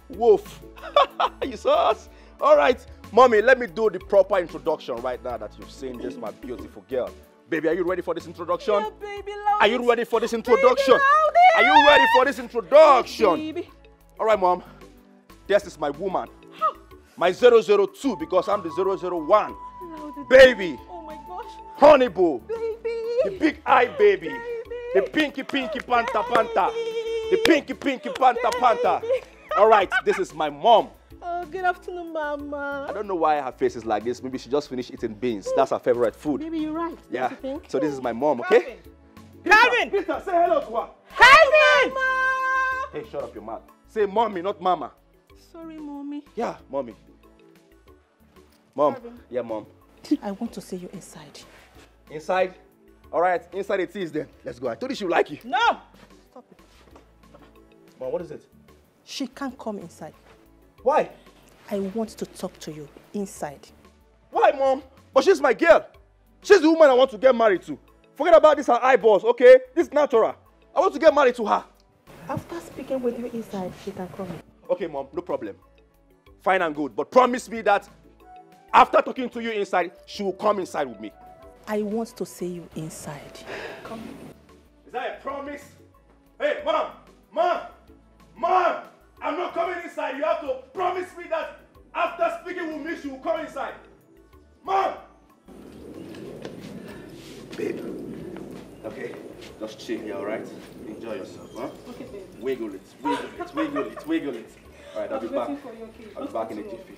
Speaker 4: Wolf. You saw us? All right. Mommy, let me do the proper introduction right now that you've seen this, my beautiful girl. Baby, are you ready for this introduction?
Speaker 3: Yeah, baby, loud.
Speaker 4: Are you ready for this introduction? Are you ready for this introduction?
Speaker 3: Baby.
Speaker 4: All right, Mom. This is my woman. My 002 because I'm the 001. Baby.
Speaker 3: Oh my gosh.
Speaker 4: Honey boo.
Speaker 3: Baby.
Speaker 4: The big eye baby. The pinky panta panta. The pinky panta panta. All right, this is my mom.
Speaker 3: Oh, good afternoon, Mama.
Speaker 4: I don't know why her face is like this. Maybe she just finished eating beans. That's her favorite food.
Speaker 3: Baby, you're right.
Speaker 4: Yeah. So this is my mom, okay?
Speaker 3: Calvin!
Speaker 4: Peter, say hello to her.
Speaker 3: Calvin!
Speaker 4: Hey, shut up your mouth. Say mommy, not mama.
Speaker 3: Sorry, Mommy.
Speaker 4: Yeah, mommy. Mom.
Speaker 3: Calvin.
Speaker 4: Yeah, Mom.
Speaker 3: I want to see you inside.
Speaker 4: Inside? All right, inside it is then. Let's go. I told you she would like you.
Speaker 3: No! Stop it.
Speaker 4: Mom, what is it?
Speaker 3: She can't come inside.
Speaker 4: Why?
Speaker 3: I want to talk to you inside.
Speaker 4: Why, Mom? But she's my girl. She's the woman I want to get married to. Forget about this, her eyeballs, okay? This is natural. I want to get married to her.
Speaker 3: After speaking with you inside, she can come in.
Speaker 4: Okay, Mom, no problem. Fine and good. But promise me that after talking to you inside, she will come inside with me.
Speaker 3: I want to see you inside. Come.
Speaker 4: Is that a promise? Hey, Mom! Mom! Mom! I'm not coming inside. You have to promise me that after speaking with me, she will come inside. Mom! Babe. Okay, just chill here, all right? Enjoy yourself, huh?
Speaker 3: Okay, babe.
Speaker 4: Wiggle it, wiggle it, wiggle it, wiggle it. All right, I'll be back. I'll be back in a jiffy.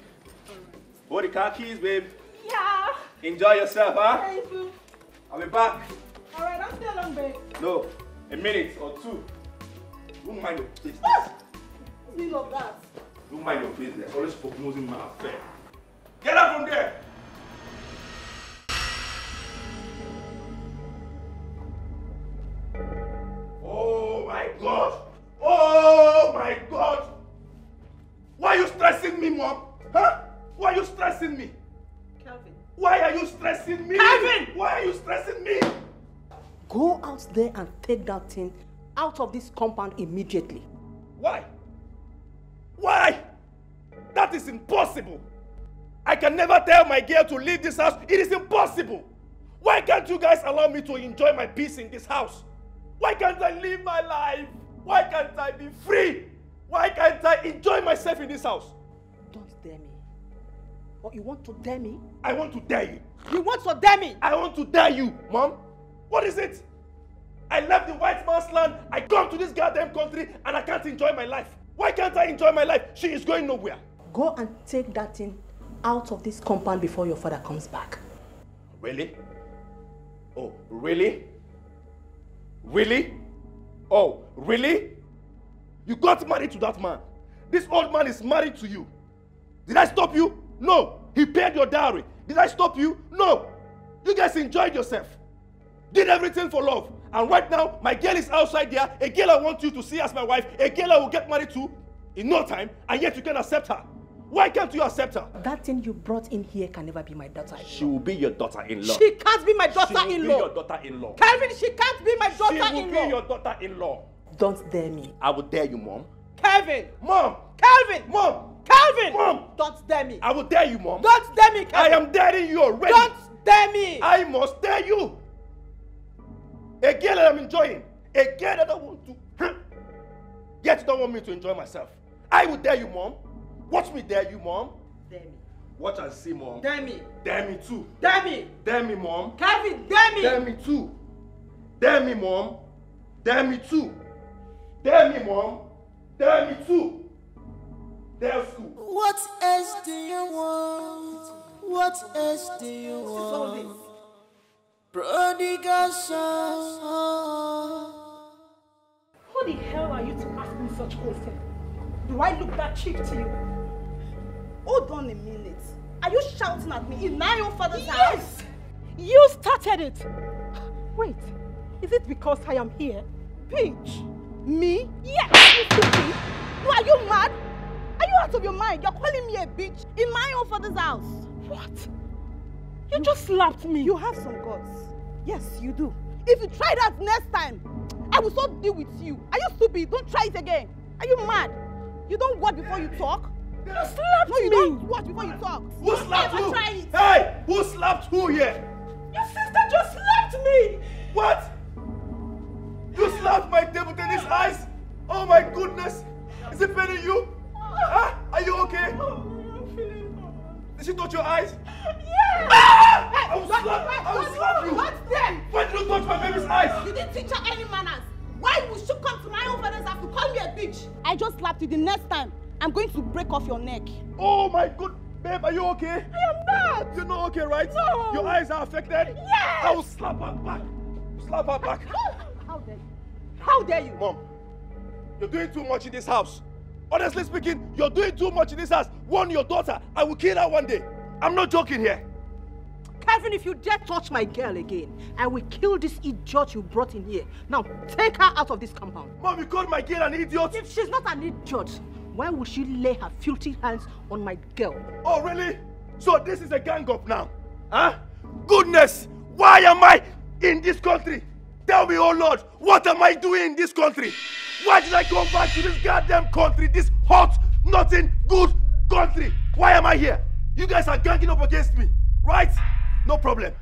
Speaker 4: Hold the car keys, babe.
Speaker 3: Yeah.
Speaker 4: Enjoy yourself, huh?
Speaker 3: Thank you.
Speaker 4: I'll be back.
Speaker 3: All right, I'm still long, babe.
Speaker 4: No, a minute or two. Don't mind your business.
Speaker 3: Speak of that.
Speaker 4: Don't mind your business. Always prognosing my affair. Get out from there! Oh my God! Oh my God! Why are you stressing me, Mom? Huh? Why are you stressing me?
Speaker 3: Calvin.
Speaker 4: Why are you stressing me?
Speaker 3: Calvin!
Speaker 4: Why are you stressing me?
Speaker 11: Go out there and take that thing out of this compound immediately.
Speaker 4: Why? Why? That is impossible. I can never tell my girl to leave this house. It is impossible. Why can't you guys allow me to enjoy my peace in this house? Why can't I live my life? Why can't I be free? Why can't I enjoy myself in this house?
Speaker 11: Don't dare me. Or you want to dare me?
Speaker 4: I want to dare you.
Speaker 11: You want to dare me?
Speaker 4: I want to dare you, Mom. What is it? I left the white man's land, I come to this goddamn country, and I can't enjoy my life. Why can't I enjoy my life? She is going nowhere.
Speaker 11: Go and take that thing out of this compound before your father comes back.
Speaker 4: Really? Oh, really? Really? Oh, really? You got married to that man. This old man is married to you. Did I stop you? No. He paid your dowry. Did I stop you? No. You guys enjoyed yourself. Did everything for love. And right now, my girl is outside there. A girl I want you to see as my wife. A girl I will get married to in no time. And yet you can accept her. Why can't you accept her?
Speaker 11: That thing you brought in here can never be my daughter-in-law.
Speaker 4: She will be your daughter-in-law.
Speaker 11: She can't be my daughter-in-law.
Speaker 4: She will be your daughter-in-law.
Speaker 11: Calvin, she can't be my daughter-in-law.
Speaker 4: She will be your daughter-in-law.
Speaker 11: Don't dare me.
Speaker 4: I will dare you, Mom.
Speaker 11: Calvin!
Speaker 4: Mom!
Speaker 11: Calvin!
Speaker 4: Mom!
Speaker 11: Calvin!
Speaker 4: Mom!
Speaker 11: Don't dare me.
Speaker 4: I will dare you, Mom.
Speaker 11: Don't dare me, Calvin.
Speaker 4: I am daring you already.
Speaker 11: Don't dare me.
Speaker 4: I must dare you. A girl that I'm enjoying. A girl that I want to. Yet you don't want me to enjoy myself. I will dare you, Mom. Watch me dare you, Mom.
Speaker 11: Dare me.
Speaker 4: Watch and see, Mom.
Speaker 11: Dare me.
Speaker 4: Dare me too.
Speaker 11: Dare me.
Speaker 4: Dare me, Mom.
Speaker 11: Calvin, dare me.
Speaker 4: Dare me too. Dare me, Mom. Dare me too. Dare me, Mom. Dare me too. They're school.
Speaker 1: What else do you want? What else do you want? Prodigal son.
Speaker 3: Who the hell are you to ask me such questions? Do I look that cheap to you?
Speaker 12: Hold on a minute. Are you shouting at me in my own father's house?
Speaker 3: Yes! You started it! Wait, is it because I am here?
Speaker 12: Peach? Me? Yes! You stupid! No, are you mad? Are you out of your mind? You're calling me a bitch in my own father's house.
Speaker 3: What? You just slapped me.
Speaker 12: You have some guts. Yes, you do. If you try that next time, I will so deal with you. Are you stupid? Don't try it again. Are you mad? You don't watch before you talk?
Speaker 3: You slapped me.
Speaker 12: No, you don't watch before you talk.
Speaker 4: Who slapped who?
Speaker 12: Try it.
Speaker 4: Hey! Who slapped who here?
Speaker 3: Your sister just slapped me.
Speaker 4: What? You slapped my table tennis eyes? Oh my goodness! Is it paining you? Huh? Are you okay? Did she touch your eyes?
Speaker 3: Yeah!
Speaker 4: Ah! I will slap you!
Speaker 12: What's them?
Speaker 4: Why did you touch my baby's eyes?
Speaker 12: You didn't teach her any manners. Why would she come to my own father's house to call me a bitch? I just slapped you. The next time, I'm going to break off your neck.
Speaker 4: Oh my good babe, are you okay?
Speaker 3: I am not.
Speaker 4: You're not okay, right?
Speaker 3: No.
Speaker 4: Your eyes are affected?
Speaker 3: Yes.
Speaker 4: I will slap her back. Slap her back.
Speaker 12: How dare you?
Speaker 3: How dare you?
Speaker 4: Mom, you're doing too much in this house. Honestly speaking, you're doing too much in this house. Warn your daughter. I will kill her one day. I'm not joking here.
Speaker 3: Kevin, if you dare touch my girl again, I will kill this idiot you brought in here. Now, take her out of this compound.
Speaker 4: Mom, you called my girl an idiot?
Speaker 3: If she's not an idiot, why would she lay her filthy hands on my girl?
Speaker 4: Oh, really? So this is a gang up now? Huh? Goodness! Why am I in this country? Tell me, oh Lord, what am I doing in this country? Why did I come back to this goddamn country, this hot, nothing good country? Why am I here? You guys are ganging up against me, right? No problem.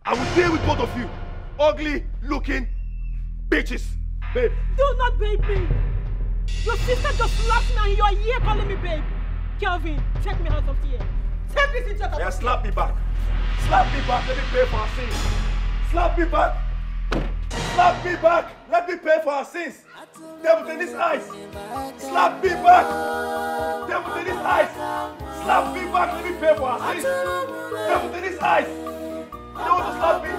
Speaker 4: I will deal with both of you. Ugly looking bitches. Babe.
Speaker 3: Do not babe me. Your sister just slapped me and you are here calling me babe. Kelvin, take me out of here. Take this idiot out of here.
Speaker 4: Slap me back. Slap me back. Let me pay for our sins. Slap me back. Slap me back. Let me pay for our sins. Devil in his eyes. Slap me back. Devil in his eyes. Slap me back. Let me pay for our sins. Devil in his eyes. You don't want to slap me?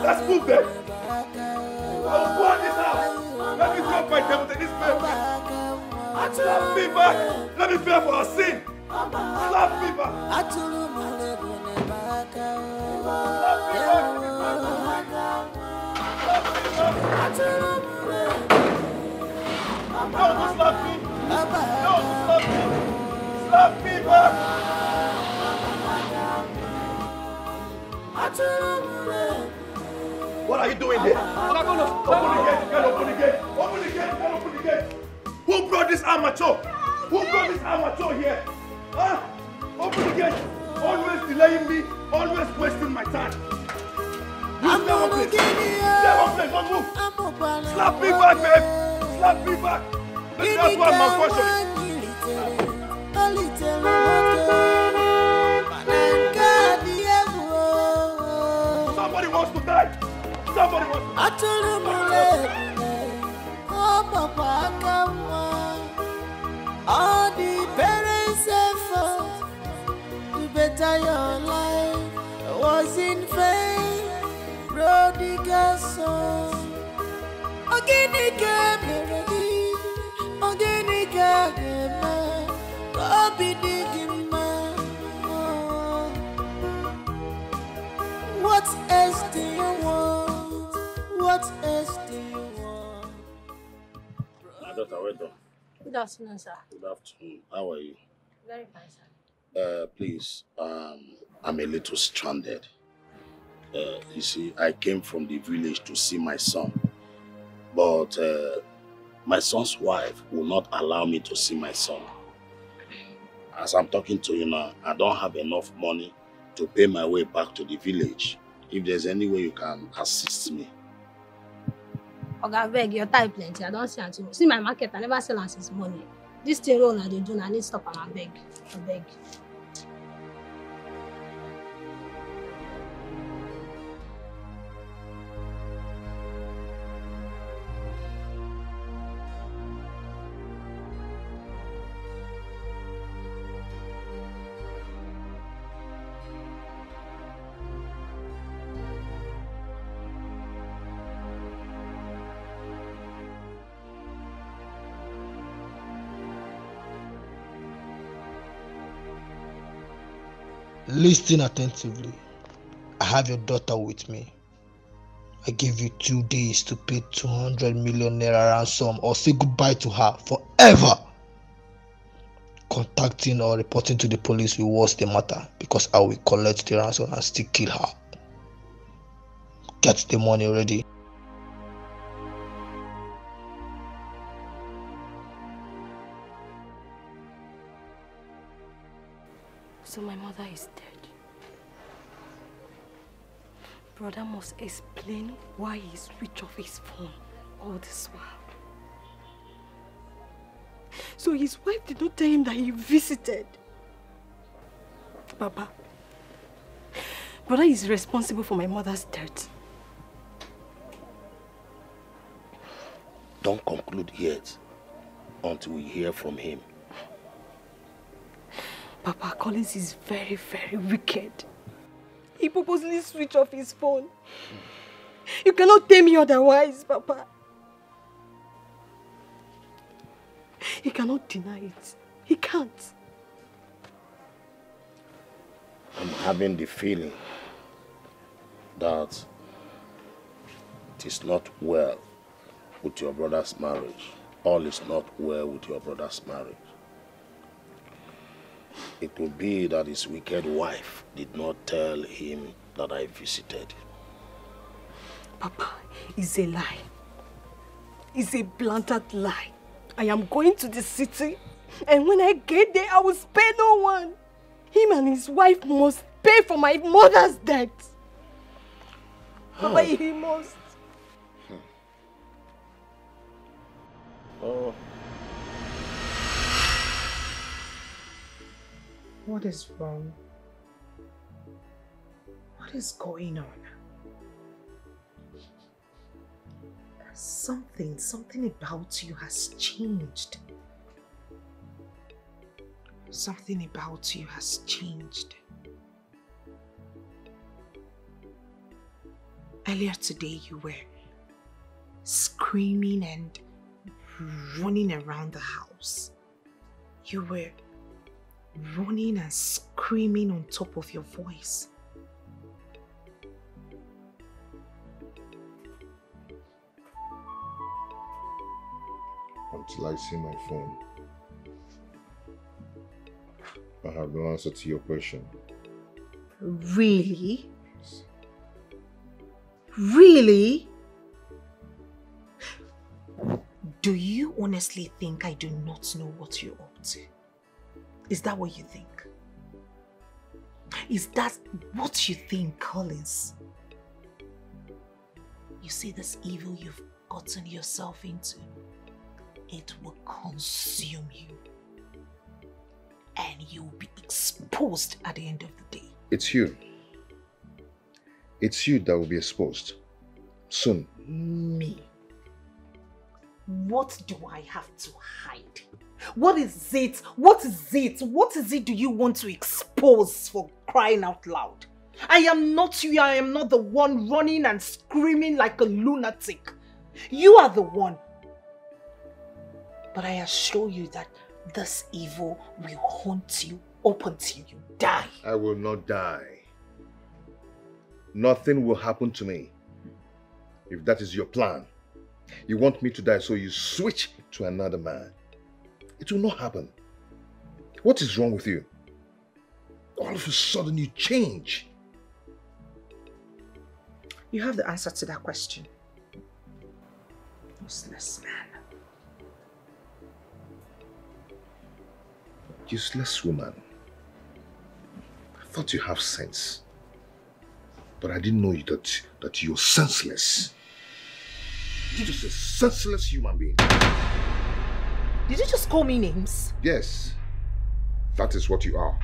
Speaker 4: Let's move then. I will go on this house. Let me drop my devil in his bed. Slap me back. Let me pay for our sin. Slap me back. Slap me back. Don't slap me! Don't slap me! Slap me back! What are you doing there? Open the gate! You can't open the gate! Open the gate! You can't open the gate! Who brought this amateur? Who brought this amateur here? Huh? Open the gate! Always delaying me, always wasting my time. You stay one place. Stay one place, don't move. Slap me back, babe. Slap me back. That's why I'm unfortunate. Somebody wants to die. Somebody wants to die.
Speaker 1: All the parents' effort to better your life was in vain. Prodigal son, Oginika Meredi, Oginika Gema, Obidigima. What else do you want? What else do you want?
Speaker 8: My daughter, well done.
Speaker 14: Good afternoon, sir.
Speaker 8: Good afternoon. How are you?
Speaker 14: Very fine, sir.
Speaker 8: Please, I'm a little stranded. You see, I came from the village to see my son, but my son's wife will not allow me to see my son. As I'm talking to you now, I don't have enough money to pay my way back to the village. If there's any way you can assist me.
Speaker 14: Okay, I beg, your time plenty. I don't see until see my market. I never sell since money. This thing roll I do, I need to stop and I beg. I beg.
Speaker 15: Listen attentively. I have your daughter with me. I give you 2 days to pay 200 million naira ransom or say goodbye to her forever. Contacting or reporting to the police will worsen the matter because I will collect the ransom and still kill her. Get the money ready.
Speaker 16: So my mother is dead. Brother must explain why he switched off his phone all this while. So his wife did not tell him that he visited. Papa, brother is responsible for my mother's death.
Speaker 8: Don't conclude yet until we hear from him.
Speaker 16: Papa, Collins is very, very wicked. He purposely switched off his phone. You cannot tell me otherwise, Papa. He cannot deny it. He can't.
Speaker 8: I'm having the feeling that it is not well with your brother's marriage. All is not well with your brother's marriage. It could be that his wicked wife did not tell him that I visited.
Speaker 16: Papa, it's a lie. It's a blatant lie. I am going to the city, and when I get there, I will spare no one. Him and his wife must pay for my mother's death. Papa, he must.
Speaker 8: Oh.
Speaker 2: What is wrong? What is going on? Something about you has changed. Something about you has changed. Earlier today you were screaming and running around the house. You were running and screaming on top of your voice.
Speaker 6: Until I see my phone, I have no answer to your question.
Speaker 2: Really? Really? Do you honestly think I do not know what you're up to? Is that what you think? Is that what you think, Collins? You see this evil you've gotten yourself into? It will consume you. And you will be exposed at the end of the day.
Speaker 6: It's you. It's you that will be exposed. Soon.
Speaker 2: Me. What do I have to hide? What is it? What is it? What is it do you want to expose, for crying out loud? I am not you. I am not the one running and screaming like a lunatic. You are the one. But I assure you that this evil will haunt you up until you die.
Speaker 6: I will not die. Nothing will happen to me. If that is your plan, you want me to die so you switch to another man. It will not happen. What is wrong with you? All of a sudden you change.
Speaker 2: You have the answer to that question. Useless man.
Speaker 6: Useless woman. I thought you have sense. But I didn't know that you're senseless. You're just a senseless human being.
Speaker 2: Did you just call me names?
Speaker 6: Yes. That is what you are.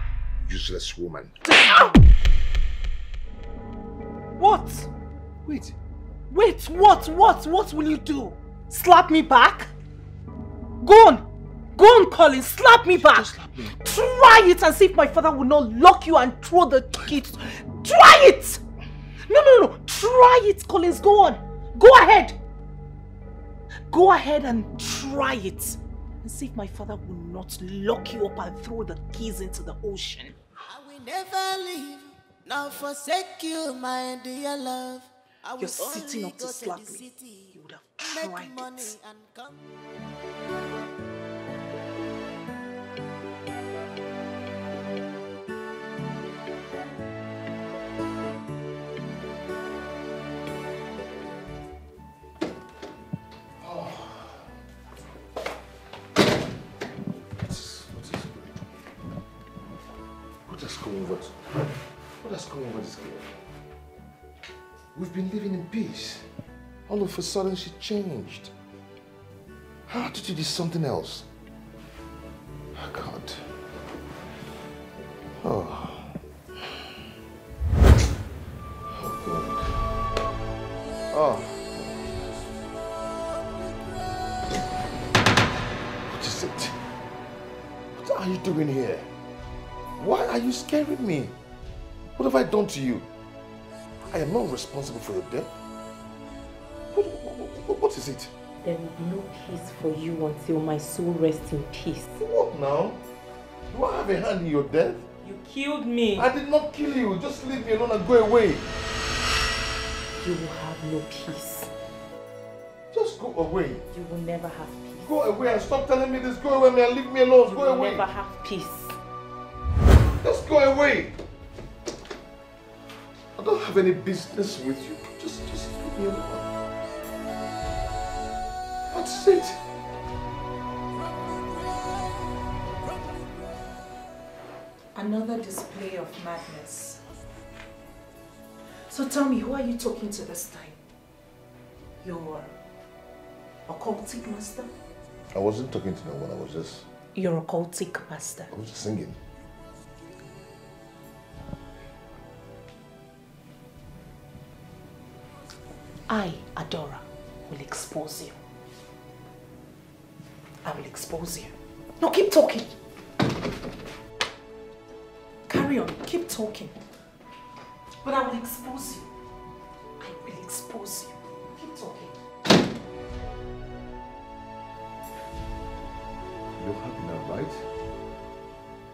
Speaker 6: Useless woman.
Speaker 2: What?
Speaker 6: Wait.
Speaker 2: Wait, what? What will you do? Slap me back? Go on, Colin, slap me back.
Speaker 6: Slap me.
Speaker 2: Try it and see if my father will not lock you and throw the kids. Try it! No. Try it, Collins. Go on. Go ahead. Go ahead and try it. And see if my father will not lock you up and throw the keys into the ocean.
Speaker 1: never leave, now forsake you, my dear love.
Speaker 2: You're sitting up to slap me. You would have tried it.
Speaker 1: And come.
Speaker 6: What has come over this girl? We've been living in peace. All of a sudden she changed. How did you do something else? Oh, God. Oh. Oh, God. Oh. What is it? What are you doing here? Why are you scaring me? What have I done to you? I am not responsible for your death. What is it?
Speaker 11: There will be no peace for you until my soul rests in peace.
Speaker 6: What now? Do I have a hand in your death?
Speaker 11: You killed me.
Speaker 6: I did not kill you. Just leave me alone and go away.
Speaker 11: You will have no peace.
Speaker 6: Just go away.
Speaker 11: You will never have peace.
Speaker 6: Go away and stop telling me this. Go away and leave me alone. Go away.
Speaker 11: You will never have peace.
Speaker 6: Just go away. I don't have any business with you. Just leave me alone. That's it.
Speaker 2: Another display of madness. So tell me, who are you talking to this time? Your occultic master?
Speaker 6: I wasn't talking to no one. I was just...
Speaker 2: Your occultic master?
Speaker 6: I was just singing.
Speaker 2: I, Adora, will expose you. I will expose you. No, keep talking. Carry on, keep talking. But I will expose you. I will expose you. Keep talking.
Speaker 6: You're happy now, right?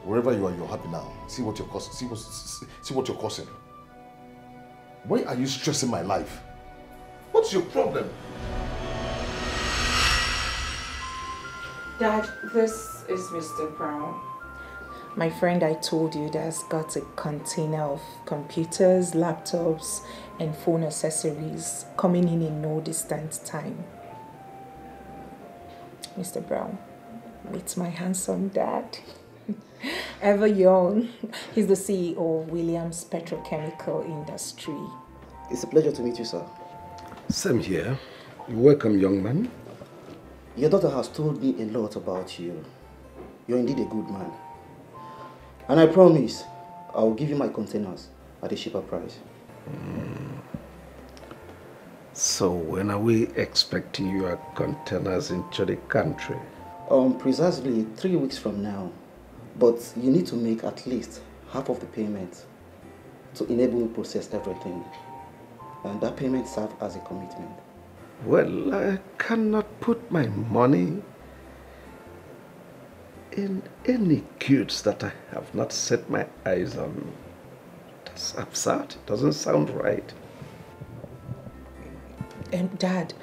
Speaker 6: Wherever you are, you're happy now. See what you're causing. See what you're causing. Why are you stressing my life? What's your problem?
Speaker 2: Dad, this is Mr. Brown. My friend I told you that's got a container of computers, laptops, and phone accessories coming in no distant time. Mr. Brown, meet my handsome dad. Ever young. He's the CEO of Williams Petrochemical Industry.
Speaker 5: It's a pleasure to meet you, sir.
Speaker 9: Same here. Welcome, young man.
Speaker 5: Your daughter has told me a lot about you. You're indeed a good man. And I promise, I will give you my containers at a cheaper price.
Speaker 9: So when are we expecting your containers into the country?
Speaker 5: Precisely 3 weeks from now. But you need to make at least half of the payment to enable me to process everything. And that payment serves as a commitment.
Speaker 9: Well, I cannot put my money in any goods that I have not set my eyes on. That's absurd. It doesn't sound right.
Speaker 2: And Dad,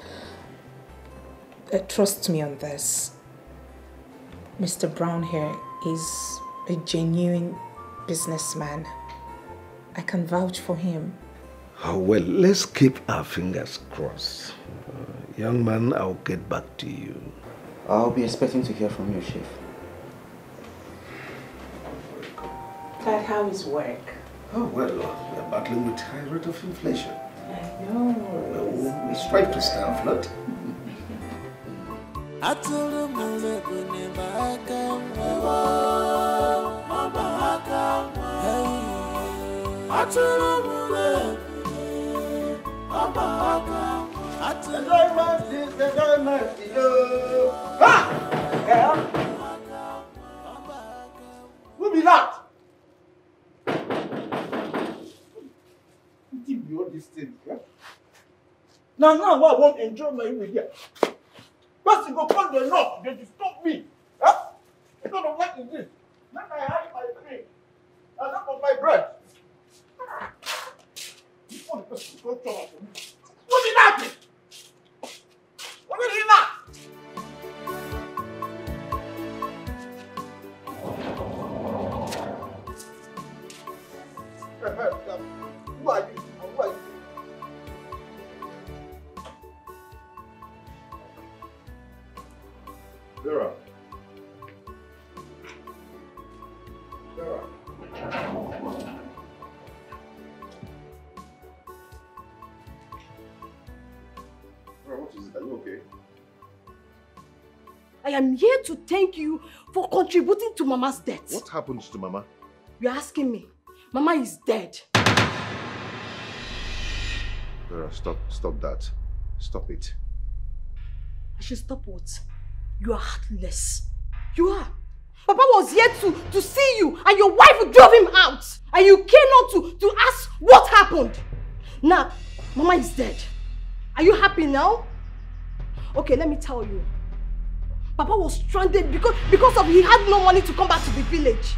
Speaker 2: trust me on this. Mr. Brown here is a genuine businessman. I can vouch for him.
Speaker 9: Oh, well, let's keep our fingers crossed. Young man, I'll get back to you.
Speaker 5: I'll be expecting to hear from you, Chief.
Speaker 2: Dad, how is work?
Speaker 9: Oh, well, we're battling with high rate of inflation.
Speaker 2: I know.
Speaker 9: We strive to stay afloat.
Speaker 10: Who be that? All these things, yeah? Now I won't enjoy my immediate. First you go call the law, they disturb me. Huh? I don't know what is this. Then I hide my drink. I don't know my What did happen? What did he not? Who are you? Who are you?
Speaker 6: Vera. Vera. Vera, what is it? Are you okay?
Speaker 16: I am here to thank you for contributing to Mama's death.
Speaker 6: What happened to Mama?
Speaker 16: You're asking me. Mama is dead.
Speaker 6: Vera, stop that. Stop it.
Speaker 16: I should stop what? You are heartless. You are. Papa was here to see you and your wife drove him out. And you came out to ask what happened. Now, Mama is dead. Are you happy now? Okay, let me tell you. Papa was stranded because of he had no money to come back to the village.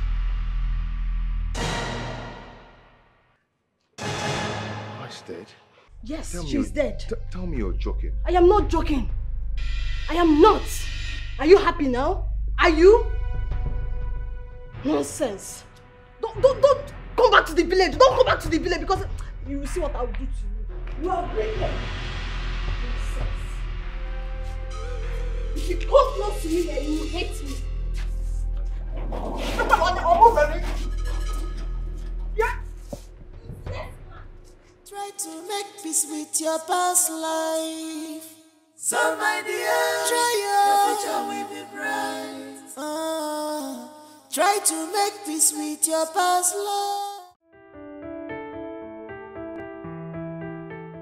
Speaker 6: Mama's dead?
Speaker 16: Yes, she's dead.
Speaker 6: Tell me you're joking.
Speaker 16: I am not joking. I am not. Are you happy now? Are you? Nonsense. Don't come back to the village. Don't come back to the village because you will see what I will do to you. You are wicked. Nonsense. If you come close to me, then you will hate me.
Speaker 1: Yeah. Try to make peace with your past life. So my dear, try your future will be bright. Try to make peace with your past life.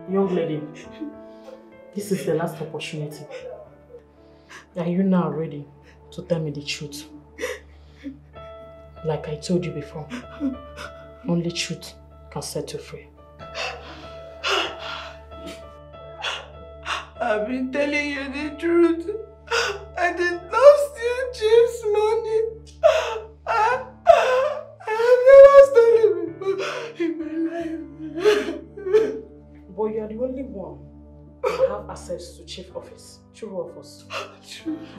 Speaker 11: Young lady, this is the last opportunity. Are you now ready to tell me the truth? Like I told you before, only truth can set you free.
Speaker 17: I've been telling you the truth. I did not steal Chief's money. I have never stolen before in my life.
Speaker 11: But you are the only one who have access to chief office. True of us.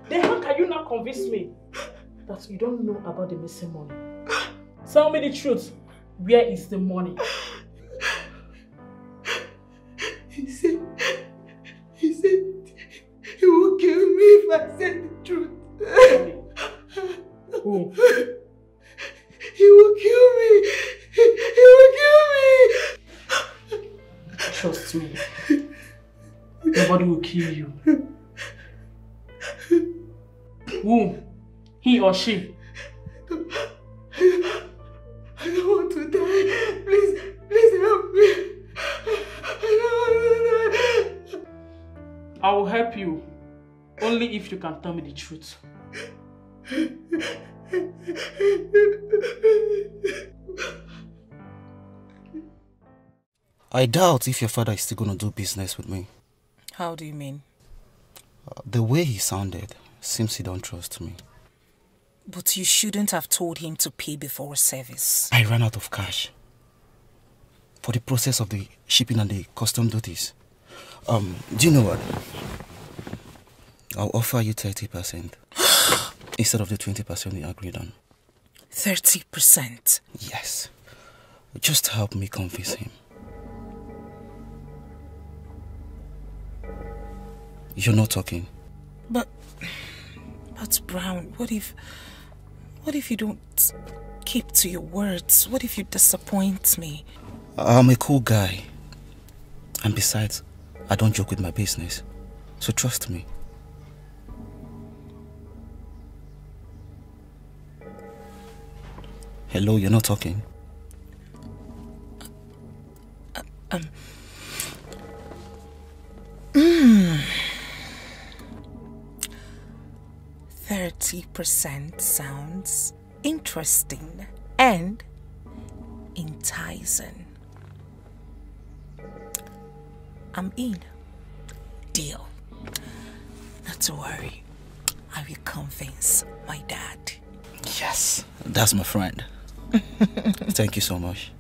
Speaker 11: Then how can you now convince me that you don't know about the missing money? Tell me the truth. Where is the money?
Speaker 17: He said he will kill me if I said the truth.
Speaker 11: Who?
Speaker 17: He will kill me. He will kill me.
Speaker 11: Trust me. Nobody will kill you. Who? He or she?
Speaker 17: I don't want to die. Please help me. I don't want to die.
Speaker 11: I will help you. Only if you can tell me the truth.
Speaker 5: I doubt if your father is still going to do business with me.
Speaker 2: How do you mean?
Speaker 5: The way he sounded seems he don't trust me.
Speaker 2: But you shouldn't have told him to pay before service.
Speaker 5: I ran out of cash for the process of the shipping and the custom duties. Do you know what? I'll offer you 30% instead of the 20% we agreed on.
Speaker 2: 30%?
Speaker 5: Yes. Just help me convince him. You're not talking.
Speaker 2: But Brown, what if you don't keep to your words? What if you disappoint me?
Speaker 5: I'm a cool guy. And besides, I don't joke with my business. So trust me. Hello, you're not talking.
Speaker 2: 30% sounds interesting and enticing. I'm in. Deal. Not to worry. I will convince my dad.
Speaker 5: Yes, that's my friend. Thank you so much.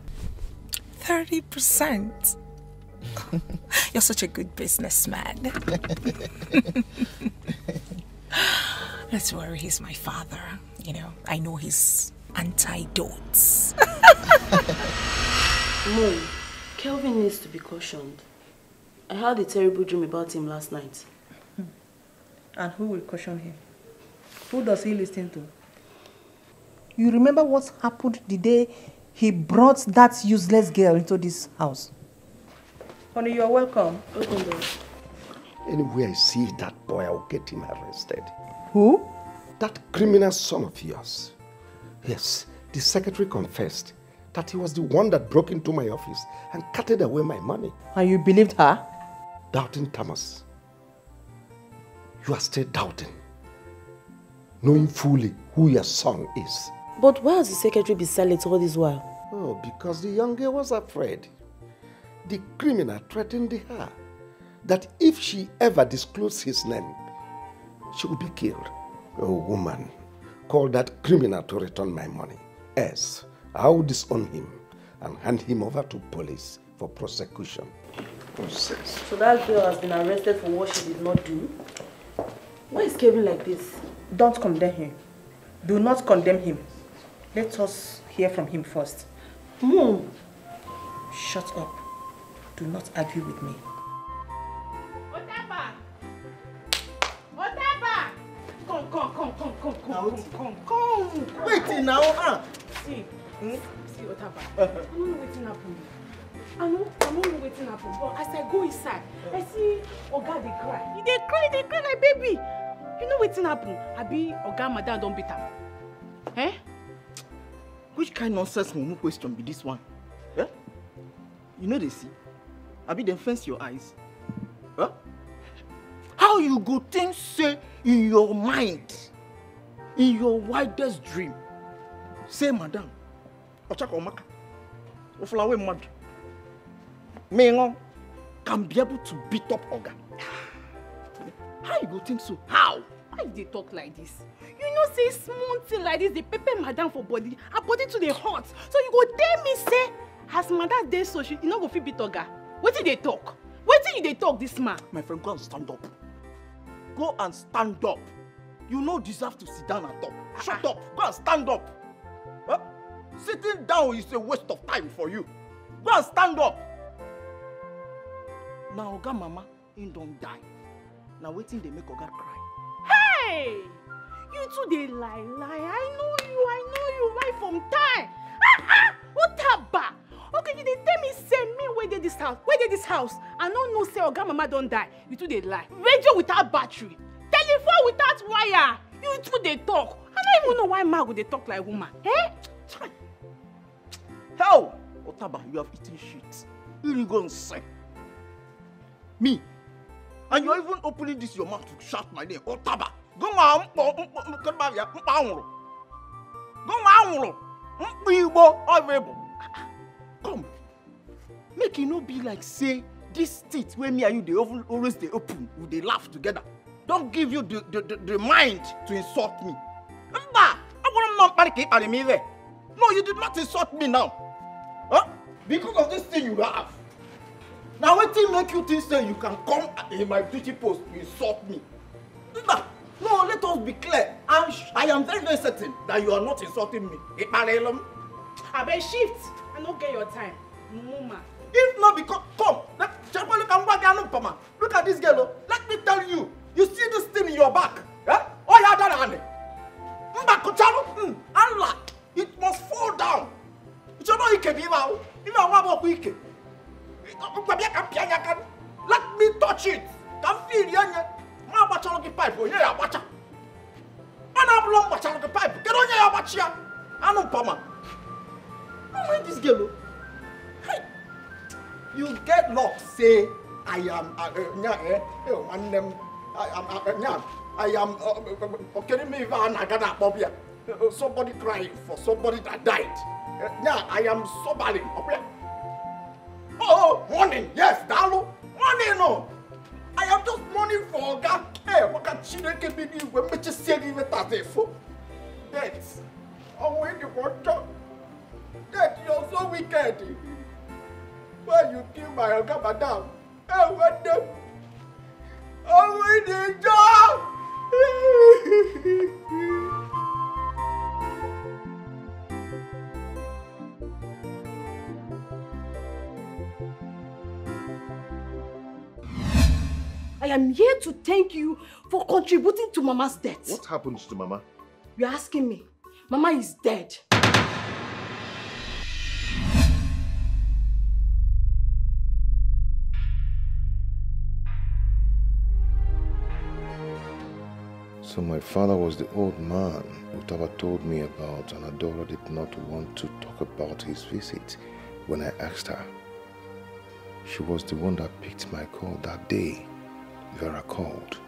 Speaker 2: 30%. You're such a good businessman. Let's worry, he's my father. You know, I know his antidotes.
Speaker 18: Mom, Kelvin needs to be cautioned. I had a terrible dream about him last night.
Speaker 11: And who will caution him? Who does he listen to? You remember what happened the day he brought that useless girl into this house? Honey, you're welcome.
Speaker 18: Welcome.
Speaker 19: Anywhere I see that boy, I'll get him arrested.
Speaker 11: Who?
Speaker 19: That criminal son of yours. Yes, the secretary confessed that he was the one that broke into my office and carted away my money.
Speaker 11: And you believed her?
Speaker 19: Doubting Thomas. You are still doubting, knowing fully who your son is.
Speaker 18: But why has the secretary been silent all this while?
Speaker 19: Oh, because the young girl was afraid. The criminal threatened her that if she ever disclosed his name, she would be killed. Oh, woman, call that criminal to return my money. Else, I will disown him and hand him over to police for prosecution.
Speaker 18: So that girl has been arrested for what she did not do? Why is Kevin like this?
Speaker 11: Don't condemn him. Do not condemn him. Let us hear from him first.
Speaker 18: Mom!
Speaker 11: Shut up. Do not argue with me.
Speaker 3: Otaba! Otaba! Come.
Speaker 10: Wait now, huh?
Speaker 3: See, Otaba. I don't know what's happening. I don't know what's happening. But as I go inside, I see Oga dey cry. They cry like baby. You know what's happening? Abi Oga Madam don't beat am. Eh?
Speaker 10: Which kind of nonsense mumu question be this one? Eh? You know they see? Abi dem fence your eyes. Huh? How you go think say in your mind, in your wildest dream, say madam, Ochako Maka, Oflawe Mad, Mengo can be able to beat up Oga. How you go think so? How?
Speaker 3: Why they talk like this? You know, say small thing like this, they pepper madam for body, her body to the hot. So you go tell me say, as madam dey so she not go fit beat Oga. Wetin they talk? Wetin you dey talk this man?
Speaker 10: My friend, go and stand up. Go and stand up. You no deserve to sit down and talk. Shut up. Go and stand up. Huh? Sitting down is a waste of time for you. Go and stand up. Now Oga mama, he don't die. Now waiting they make Oga cry.
Speaker 3: Hey! You two they lie. I know you right from time. Otaba! Okay, you dey tell me say me where dey this house? I don't know say Oga mama don't die. You two they lie. Radio without battery, telephone without wire. You two they talk. I don't even know why man would they talk like woman. Eh?
Speaker 10: Hell! Otaba, you have eaten shit. You go and say. Me? And you're even opening this your mouth to shout my name. Otaba! Go on, come. Make you no be like say this teeth where me and you they always they open, they laugh together. Don't give you the mind to insult me. No, you did not insult me now. Huh? Because of this thing you have. Now what thing make you think say you can come in my duty post to insult me? No, let us be clear. I am very, very certain that you are not insulting me.
Speaker 3: I bet shift. I don't get your time. Mama.
Speaker 10: If not because, come, look at this girl. Let me tell you, you see this thing in your back? Eh? Oh, yeah, that Allah, it must fall down. Let me touch it. Can feel it. Ma bacha loki pipe, oh yeah, bacha. Ana blong bacha loki pipe. Get on ya bacha. Anu pama. No mind this girl. Hey. You get luck. Say I am I am okay me va somebody crying for somebody that died. I am somebody. Oh, morning. Yes, Dalu. Morning no. I am just mourning for Oga. Hey, what can Chineke be doing when me just say even that for? Death. Oh, when you want to. Death, you're so wicked. Why you kill my Oga Madam? I want them. Oh, we need job.
Speaker 16: I am here to thank you for contributing to Mama's death.
Speaker 6: What happens to Mama?
Speaker 16: You're asking me. Mama is dead.
Speaker 6: So my father was the old man Utaba told me about, and Adora did not want to talk about his visit when I asked her. She was the one that picked my call that day. Vera called,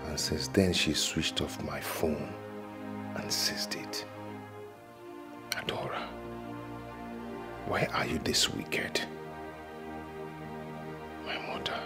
Speaker 6: and since then she switched off my phone and seized it. Adora, why are you this wicked? My mother.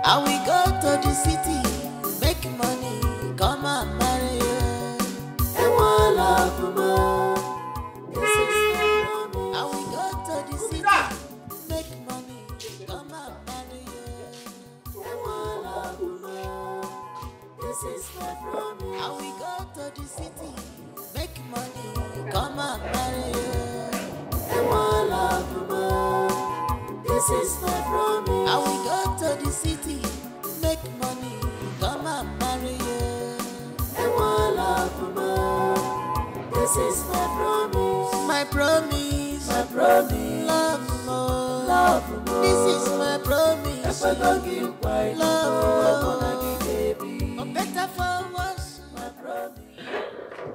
Speaker 1: I will go to the city, make money, come and marry you. And one love more. This is my promise. I will go to the city, make money, come and marry you. And one love more. This is my promise. I will go to the city, make money, come and marry you. And one love more. This is my promise. I will go to the city, make money, come and marry you. And one love more. This is my promise. My promise. My promise. Love more. Love more. This is my promise. Love more. For better, for worse. My promise.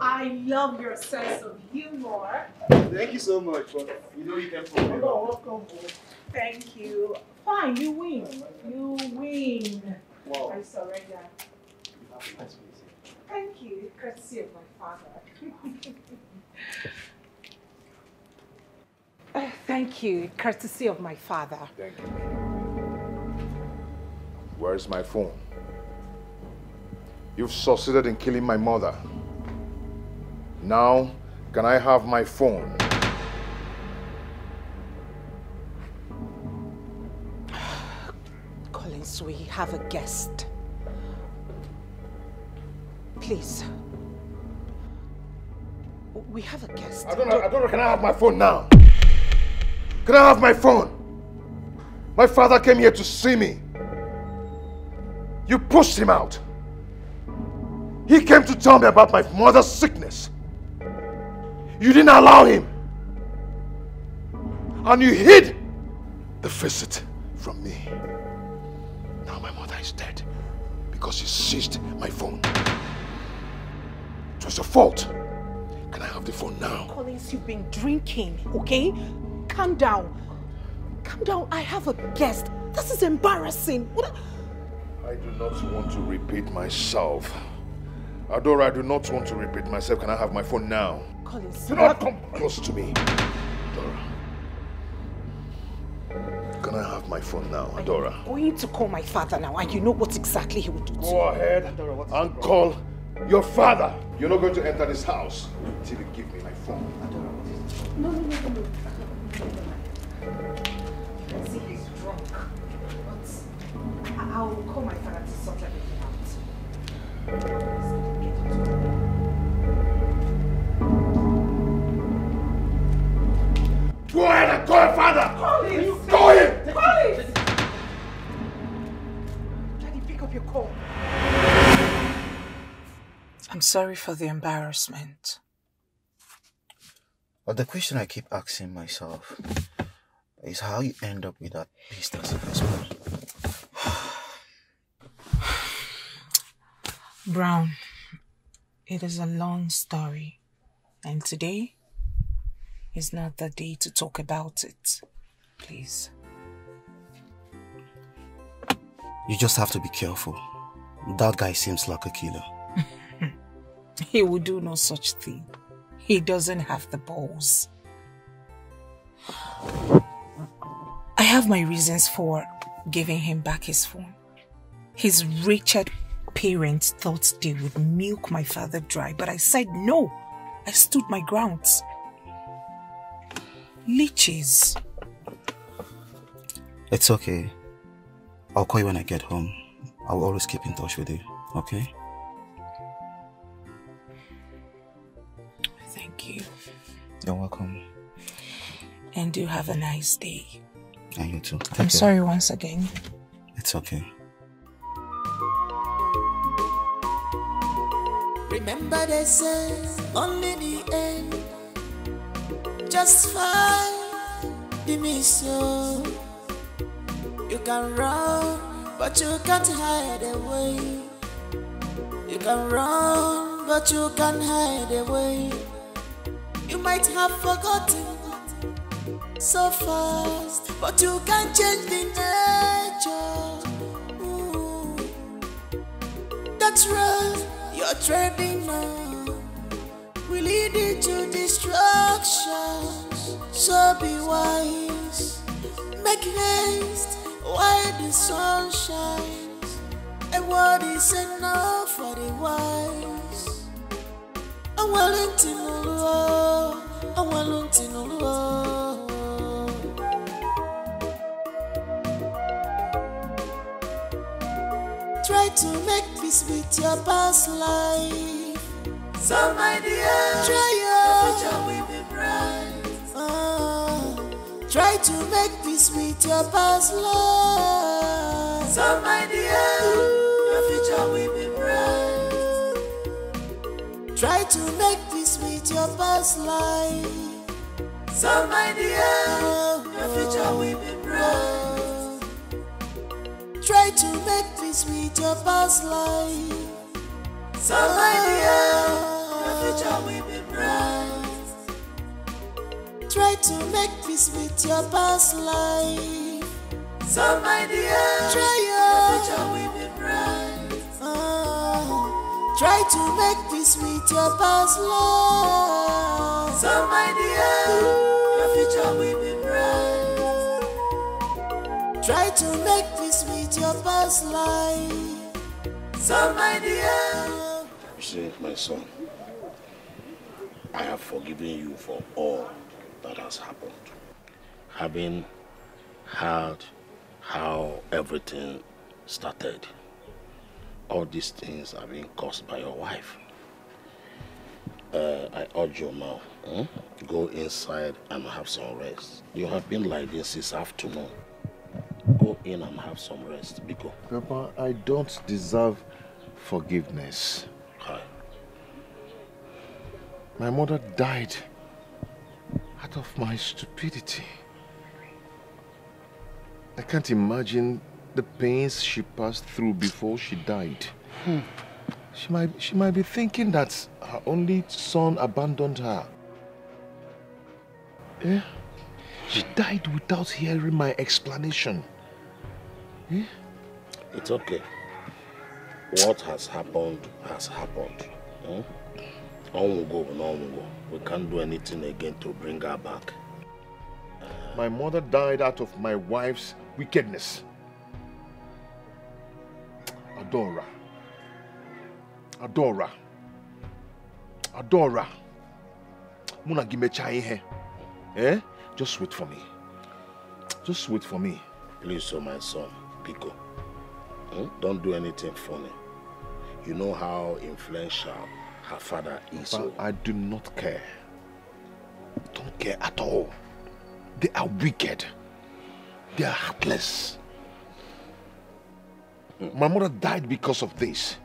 Speaker 2: I love your sense of humor.
Speaker 4: Thank you so much. But you know you can forget.
Speaker 2: Welcome. Thank you. Fine, you win. You win.
Speaker 4: Wow.
Speaker 2: I surrender. Thank you. Courtesy of my father. Thank you. Courtesy of my father.
Speaker 6: Thank you. Where's my phone? You've succeeded in killing my mother. Now, can I have my phone?
Speaker 2: Collins, we have a guest. Please. We have a guest.
Speaker 6: I don't know. Can I have my phone now? Can I have my phone? My father came here to see me. You pushed him out. He came to tell me about my mother's sickness. You didn't allow him. And you hid the visit from me. Now my mother is dead because you seized my phone. It was your fault. Can I have the phone now?
Speaker 2: Collins, you've been drinking, okay? Calm down. Calm down. I have a guest. This is embarrassing.
Speaker 6: I do not want to repeat myself. Adora, I do not want to repeat myself. Can I have my phone now?
Speaker 2: Collins,
Speaker 6: do not come close to me. Adora. Can I have my phone now, Adora?
Speaker 2: I'm going to call my father now, and you know what exactly he will do.
Speaker 6: Go ahead and call your father. You're not going to enter this house until you give me my phone.
Speaker 2: No. I see he's drunk. But I'll call my father to sort everything out.
Speaker 6: Go ahead and call your father!
Speaker 2: Collins!
Speaker 6: Call him!
Speaker 2: Collins! Daddy, pick up your call. I'm sorry for the embarrassment.
Speaker 5: But the question I keep asking myself is how you end up with that business investment.
Speaker 2: Brown, it is a long story, and today is not the day to talk about it. Please.
Speaker 5: You just have to be careful. That guy seems like a killer.
Speaker 2: He will do no such thing. He doesn't have the balls. I have my reasons for giving him back his phone. His wretched parents thought they would milk my father dry, but I said no. I stood my grounds. Leeches.
Speaker 20: It's okay. I'll call you when I get home. I will always keep in touch with you, okay?
Speaker 2: Thank you.
Speaker 20: You're welcome.
Speaker 2: And do have a nice day.
Speaker 20: And you too.
Speaker 2: I'm sorry once again.
Speaker 20: It's okay.
Speaker 1: Remember they say only the end justify the mission. You can run, but you can't hide away. You can run, but you can't hide away. You might have forgotten so fast, but you can't change the nature. Ooh. That's right, you're treading on will lead you to destruction. So be wise, make haste while the sun shines. A word is enough for the wise. I'm willing to know, I'm willing to know. Try to make peace with your past life. So my dear, try your future will be bright. Try to make peace with your past life. So my dear, your future will be bright. Try to make peace with your past life. So my dear, your future will be bright. Try to make peace with your past life. So my dear, your future will be bright. Try to make peace with your past life. So my dear, try your future will be bright. Try to make peace with your past life. So my dear, your future will be bright. Try to make peace with your past life. So my dear.
Speaker 8: You see, my son, I have forgiven you for all that has happened. Having heard how everything started, all these things are being caused by your wife. I urge you now, go inside and have some rest. You have been like this since afternoon. Go in and have some rest, Biko.
Speaker 6: Papa, I don't deserve forgiveness.
Speaker 8: Hi.
Speaker 6: My mother died out of my stupidity. I can't imagine the pains she passed through before she died. She might be thinking that her only son abandoned her. Yeah? She died without hearing my explanation. Yeah?
Speaker 8: It's okay. What has happened has happened. On will go, no one will go. We can't do anything again to bring her back.
Speaker 6: My mother died out of my wife's wickedness. Adora. Muna gimecha ihe. Eh? Just wait for me. Just wait for me.
Speaker 8: Please, my son, Biko. Don't do anything funny. You know how influential her father is.
Speaker 6: But I do not care. Don't care at all. They are wicked. They are heartless. My mother died because of this.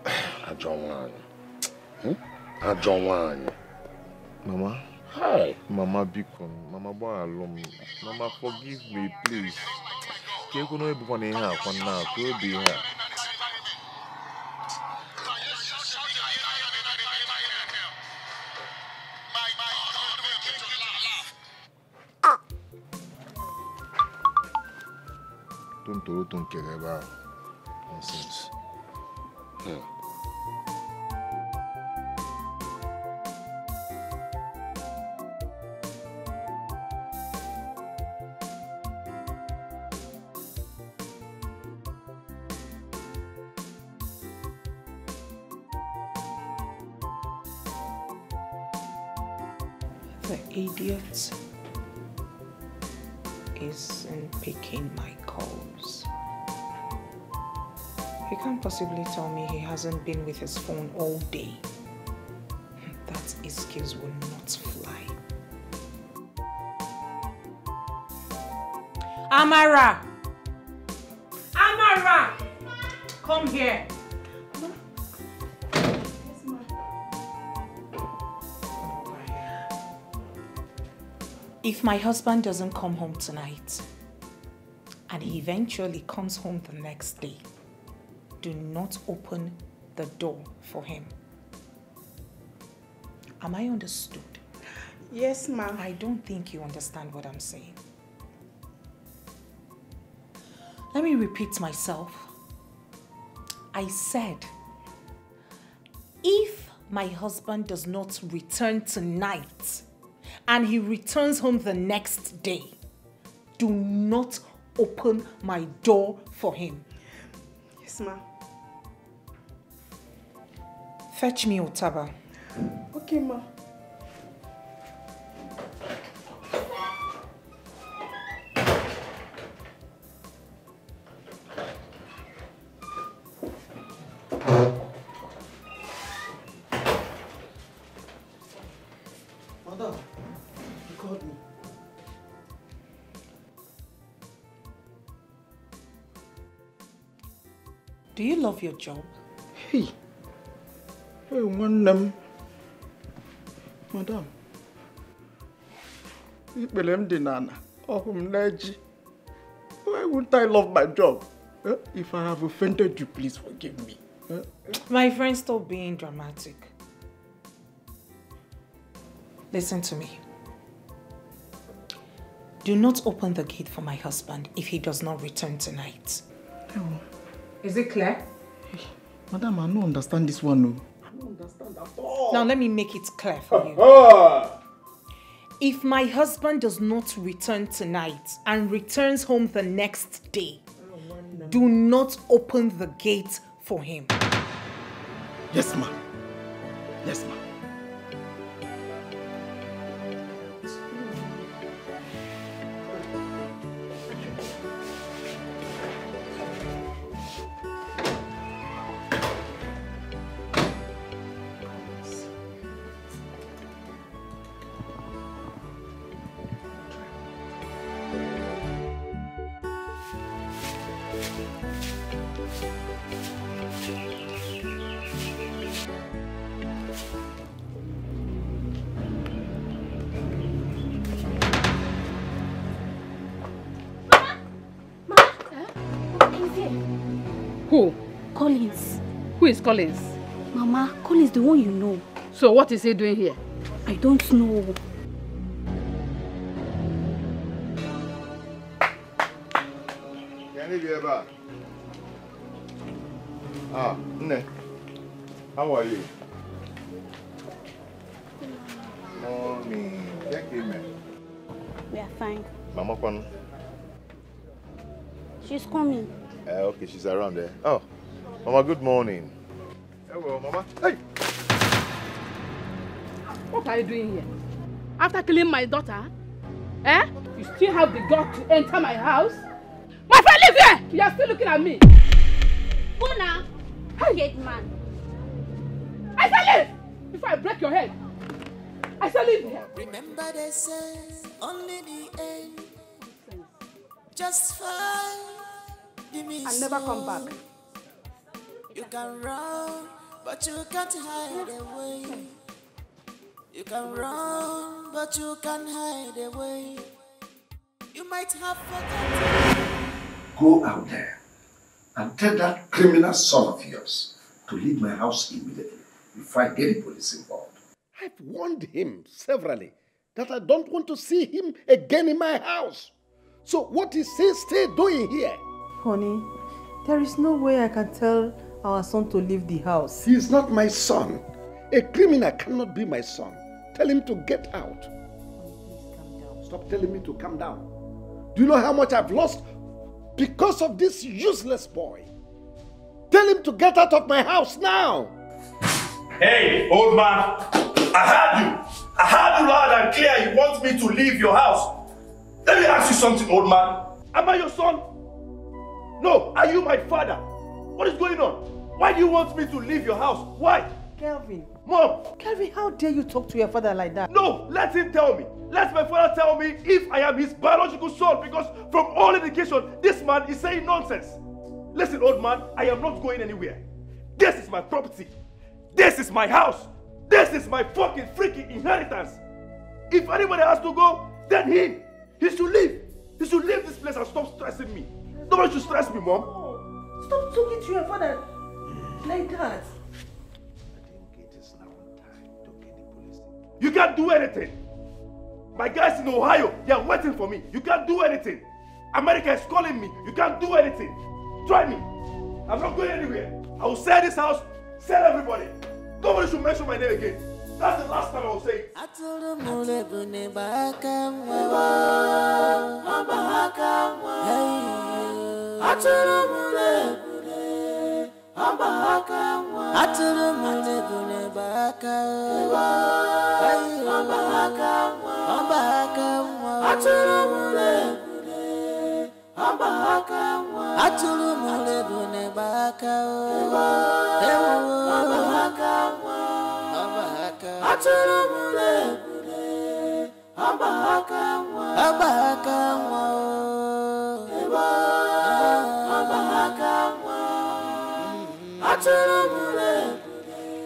Speaker 8: I don't want you. I don't want you.
Speaker 6: Mama?
Speaker 8: Hi.
Speaker 6: Mama Bikon. Mama boy alone. Mama forgive me, please. Can you know everyone in here? Could be here. Don't care about nonsense.
Speaker 2: The idiot isn't picking my calls. He can't possibly tell me he hasn't been with his phone all day. That excuse will not fly. Amara! Amara! Come here. If my husband doesn't come home tonight, and he eventually comes home the next day, do not open the door for him. Am I understood?
Speaker 3: Yes, ma'am.
Speaker 2: I don't think you understand what I'm saying. Let me repeat myself. I said, if my husband does not return tonight, and he returns home the next day, do not open my door for him.
Speaker 3: Yes, ma'am.
Speaker 2: Fetch me Otaba.
Speaker 3: Okay, ma'am.
Speaker 10: Madam, you called me.
Speaker 2: Do you love your job?
Speaker 10: Hey, one name. Madam, why wouldn't I love my job? If I have offended you, please forgive me.
Speaker 2: My friend, stop being dramatic. Listen to me. Do not open the gate for my husband if he does not return tonight. Is it clear?
Speaker 10: Madam, I don't understand this one. No. I don't understand at all.
Speaker 2: Now let me make it clear for you. If my husband does not return tonight and returns home the next day, do not open the gate for him.
Speaker 10: Yes, ma'am. Yes, ma'am.
Speaker 3: Who?
Speaker 12: Collins.
Speaker 3: Who is Collins?
Speaker 12: Mama, Collins, the one you know.
Speaker 3: So what is he doing here?
Speaker 12: I don't know.
Speaker 6: Can you be back? Ah, Nne. How are you? Morning. Thank you, man.
Speaker 12: We are fine.
Speaker 6: Mama Kwan.
Speaker 12: She's coming.
Speaker 6: Okay, she's around there. Oh, Mama, good morning. Hello, Mama. Hey!
Speaker 3: What are you doing here? After killing my daughter? Eh? You still have the gut to enter my house? My friend, live here! You are still looking at me.
Speaker 12: Go now. Gate man.
Speaker 3: I said leave! Before I break your head. I said leave here.
Speaker 1: Remember they say only the end. Just fine. Give me
Speaker 3: I'll never come back.
Speaker 1: You can run, but you can't hide away. You can run, but you can't hide away. You might have forgotten.
Speaker 19: Go out there and tell that criminal son of yours to leave my house immediately before I get the police involved.
Speaker 10: I've warned him severally that I don't want to see him again in my house. So what is he still doing here?
Speaker 11: Honey, there is no way I can tell our son to leave the house.
Speaker 19: He is not my son. A criminal cannot be my son. Tell him to get out. Stop telling me to calm down. Do you know how much I've lost because of this useless boy? Tell him to get out of my house now.
Speaker 4: Hey, old man, I heard you. I heard you loud and clear you want me to leave your house. Let me ask you something, old man. Am I your son? No, are you my father? What is going on? Why do you want me to leave your house? Why?
Speaker 11: Kelvin.
Speaker 4: Mom!
Speaker 11: Kelvin, how dare you talk to your father like that?
Speaker 4: No, let him tell me. Let my father tell me if I am his biological son, because from all indication, this man is saying nonsense. Listen, old man, I am not going anywhere. This is my property. This is my house. This is my fucking freaking inheritance. If anybody has to go, then he should leave. He should leave this place and stop stressing me. Nobody should stress me, Mom.
Speaker 11: Oh, stop talking to your father like that.
Speaker 4: You can't do anything. My guys in Ohio, they are waiting for me. You can't do anything. America is calling me. You can't do anything. Try me. I'm not going anywhere. I will sell this house, sell everybody. Nobody should mention my name again. That's the last time I will say it.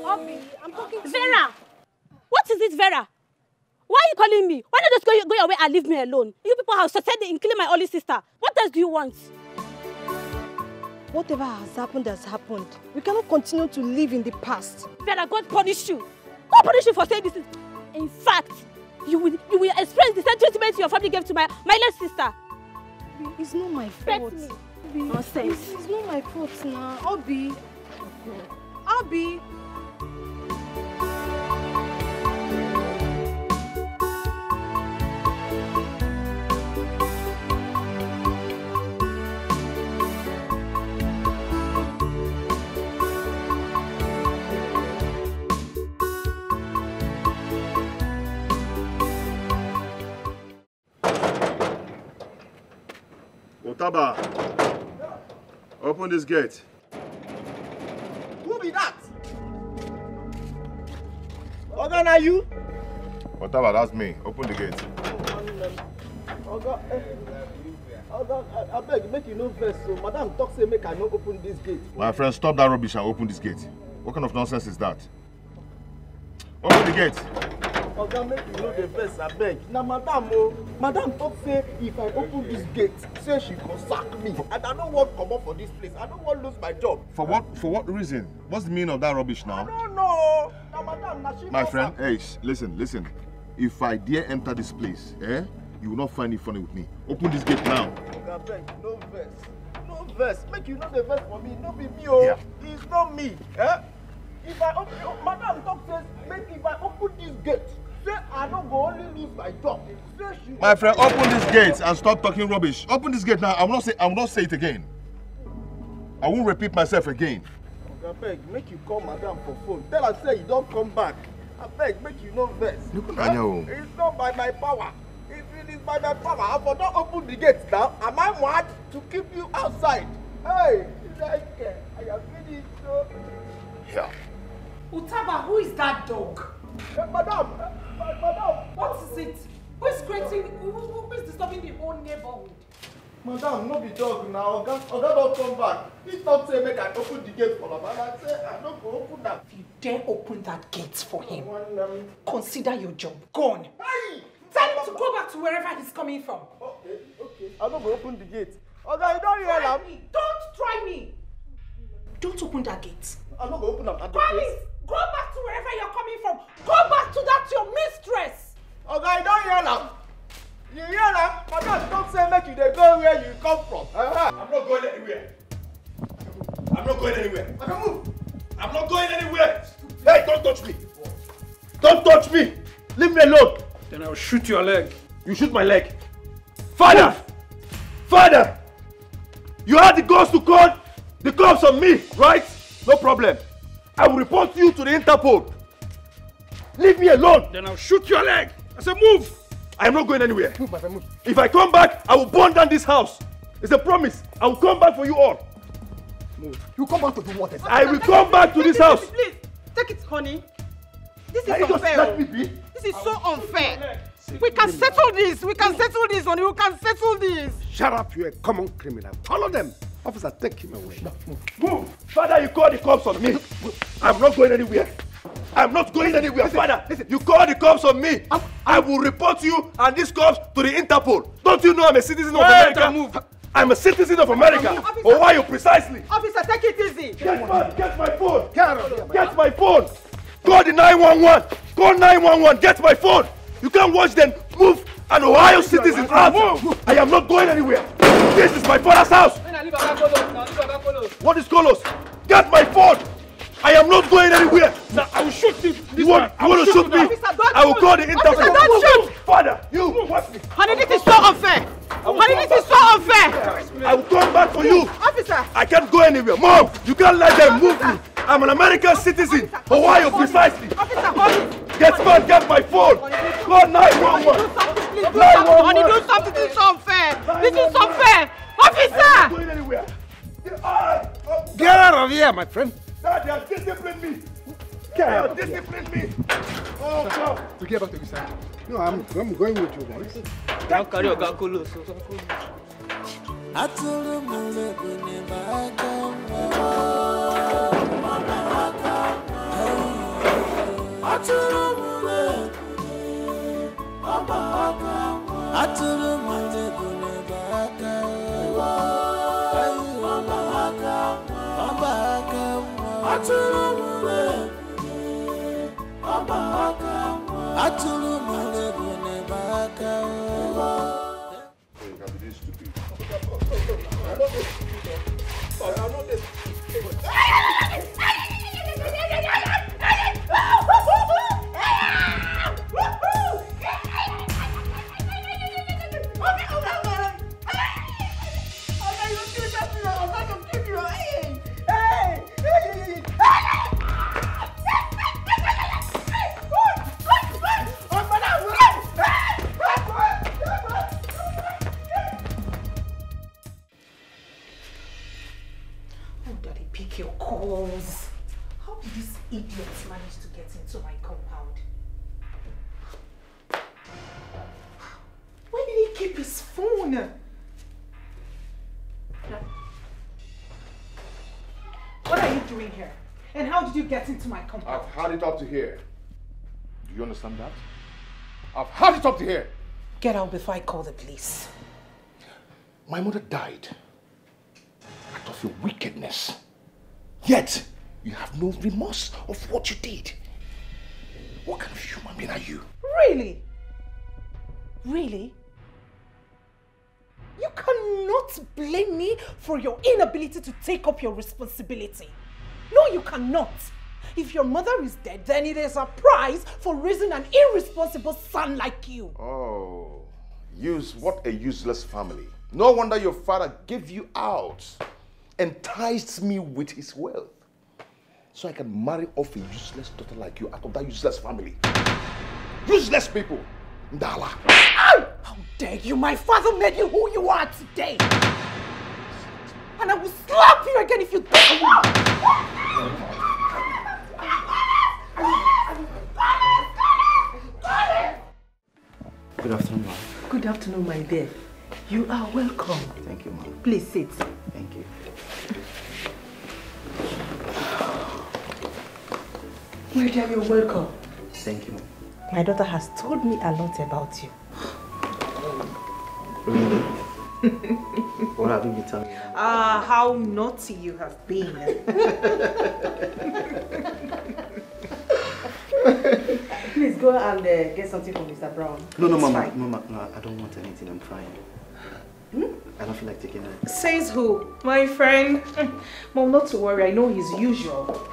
Speaker 14: Obi, I'm talking to Vera! What is it, Vera? Why are you calling me? Why not just go your way and leave me alone? You people have succeeded in killing my only sister. What else do you want?
Speaker 16: Whatever has happened. We cannot continue to live in the past.
Speaker 14: Vera, God punish you. God punish you for saying this. In fact, you will experience the same treatment your family gave to my late sister.
Speaker 16: It's not my fault.
Speaker 14: Nonsense.
Speaker 16: It's not my fault now. Obi. Obi.
Speaker 4: Otaba, open this gate.
Speaker 10: Who be that? Oga, na you?
Speaker 6: Otaba, that's me. Open the gate.
Speaker 10: Oga, I beg, make you no vex. So, Madam talk say make I no open this gate.
Speaker 6: My friend, stop that rubbish and open this gate. What kind of nonsense is that? Open the gate.
Speaker 10: Oga, make you no the vex, I beg. Now, Madam talk say if I open this gate, say she go sack me. And I don't want to come up for this place. I don't want to lose my job.
Speaker 6: For what reason? What's the meaning of that rubbish now?
Speaker 10: I don't know. Now, Madam, now she
Speaker 6: My friend, hey, listen. If I dare enter this place, you will not find it funny with me. Open this gate now.
Speaker 10: Oga, beg, no vex. No vex. Make you no the vex for me. No be me, oh. Yeah. It's not me. If I open, Madam talk says, make if I open this gate, say I don't go only lose my job.
Speaker 6: My friend, open this gate and stop talking rubbish. Open this gate now. I will not say it again. I won't repeat myself again.
Speaker 10: I beg, make you call Madam for phone. Tell her say you don't come back. I beg, make you no vex. It's not by my power. If it is by my power, I will not open the gate now. Am I mad to keep you outside? Hey, I am finished.
Speaker 6: Yeah.
Speaker 2: Utaba, who is that dog?
Speaker 10: Madam.
Speaker 2: What is it? Who is disturbing the whole neighborhood?
Speaker 10: Madam, no be dog now. Oga don't come back. He don't say make I open the gate for him. And I say I don't go open that.
Speaker 2: If you dare open that gate for him, consider your job gone. Hey! Tell him to go back to wherever he's coming from.
Speaker 10: Okay. I don't go open the gate. Oga, you don't hear him.
Speaker 2: Don't try me. Don't open that gate.
Speaker 10: I don't go open them.
Speaker 2: Promise. Go back to wherever you're coming from. Go back to that your mistress.
Speaker 10: Oga, you don't hear him. You hear that? Madam, don't say make you go where you come from.
Speaker 4: I'm not going anywhere.
Speaker 10: I can move.
Speaker 4: I'm not going anywhere. Hey, don't touch me. Don't touch me. Leave me alone.
Speaker 21: Then I'll shoot your leg.
Speaker 4: You shoot my leg. Father! You had the guts to call the cops on me, right? No problem. I will report you to the Interpol. Leave me alone. Then I'll shoot your leg. I said move. I am not going anywhere.
Speaker 10: Move, my friend, move.
Speaker 4: If I come back, I will burn down this house. It's a promise. I will come back for you all.
Speaker 10: Move. You come back to do what?
Speaker 4: I will come back to this house.
Speaker 12: Please, take it, honey. This
Speaker 4: Can
Speaker 12: is
Speaker 4: you just
Speaker 12: unfair.
Speaker 4: let me be?
Speaker 12: This is so unfair. We can settle this. We can settle this, honey. We can settle this.
Speaker 19: Shut up, you're a common criminal. Follow them. Officer, take him away.
Speaker 4: Move. Father, you call the cops on me. I'm not going anywhere. I'm not going anywhere. Father, you call the cops on me. I will report you and these cops to the Interpol. Don't you know I'm a citizen of America? Move. I'm a citizen of America. Or why you precisely?
Speaker 12: Officer, take it easy.
Speaker 4: Get my phone. Get my phone. Call the 911. Call 911. Get my phone. You can't watch them move an Ohio citizen out. I am not going anywhere. This is my father's house. What is Colos? Get my phone. I am not going anywhere. Sir, I will shoot this. You want to shoot me? I will call the Interpol.
Speaker 12: Don't shoot.
Speaker 4: Father, you watch me.
Speaker 12: Honey, this is so unfair. Honey, this is so unfair.
Speaker 4: I will come back for you.
Speaker 12: Officer.
Speaker 4: I can't go anywhere. Mom, you can't let them move me. I'm an American citizen. Ohio, precisely.
Speaker 12: Officer, hold
Speaker 4: Get my phone. Call 911.
Speaker 12: Honey, do something. This is unfair. This is unfair. Officer!
Speaker 4: I'm not going anywhere.
Speaker 19: Get out of here, my friend.
Speaker 4: Dad, they have disciplined me. They have disciplined me. Oh, God.
Speaker 10: To get back to this side. No, I'm going with you guys.
Speaker 21: Don't carry your calculus.
Speaker 2: Into my compound.
Speaker 6: I've had it up to here. Do you understand that? I've had it up to here.
Speaker 2: Get out before I call the police.
Speaker 6: My mother died out of your wickedness. Yet, you have no remorse of what you did. What kind of human being are you?
Speaker 2: Really? Really? You cannot blame me for your inability to take up your responsibility. No, you cannot. If your mother is dead, then it is a prize for raising an irresponsible son like you.
Speaker 6: Oh, what a useless family. No wonder your father gave you out, enticed me with his wealth, so I can marry off a useless daughter like you out of that useless family. Useless people. Ndala.
Speaker 2: How dare you? My father made you who you are today. And I will slap you again if you don't.
Speaker 5: Good afternoon, ma'am.
Speaker 18: Good afternoon, my dear. You are welcome.
Speaker 5: Thank you, ma'am.
Speaker 18: Please sit.
Speaker 5: Thank you.
Speaker 18: My dear, you're welcome.
Speaker 5: Thank you, ma'am.
Speaker 2: My daughter has told me a lot about you.
Speaker 5: Really? What have you been telling me?
Speaker 2: How naughty you have been. Please go and get something from Mr. Brown.
Speaker 5: No, Mama. No, I don't want anything. I'm fine. I don't feel like taking it.
Speaker 2: Says who? My friend. Mom, not to worry. I know his usual.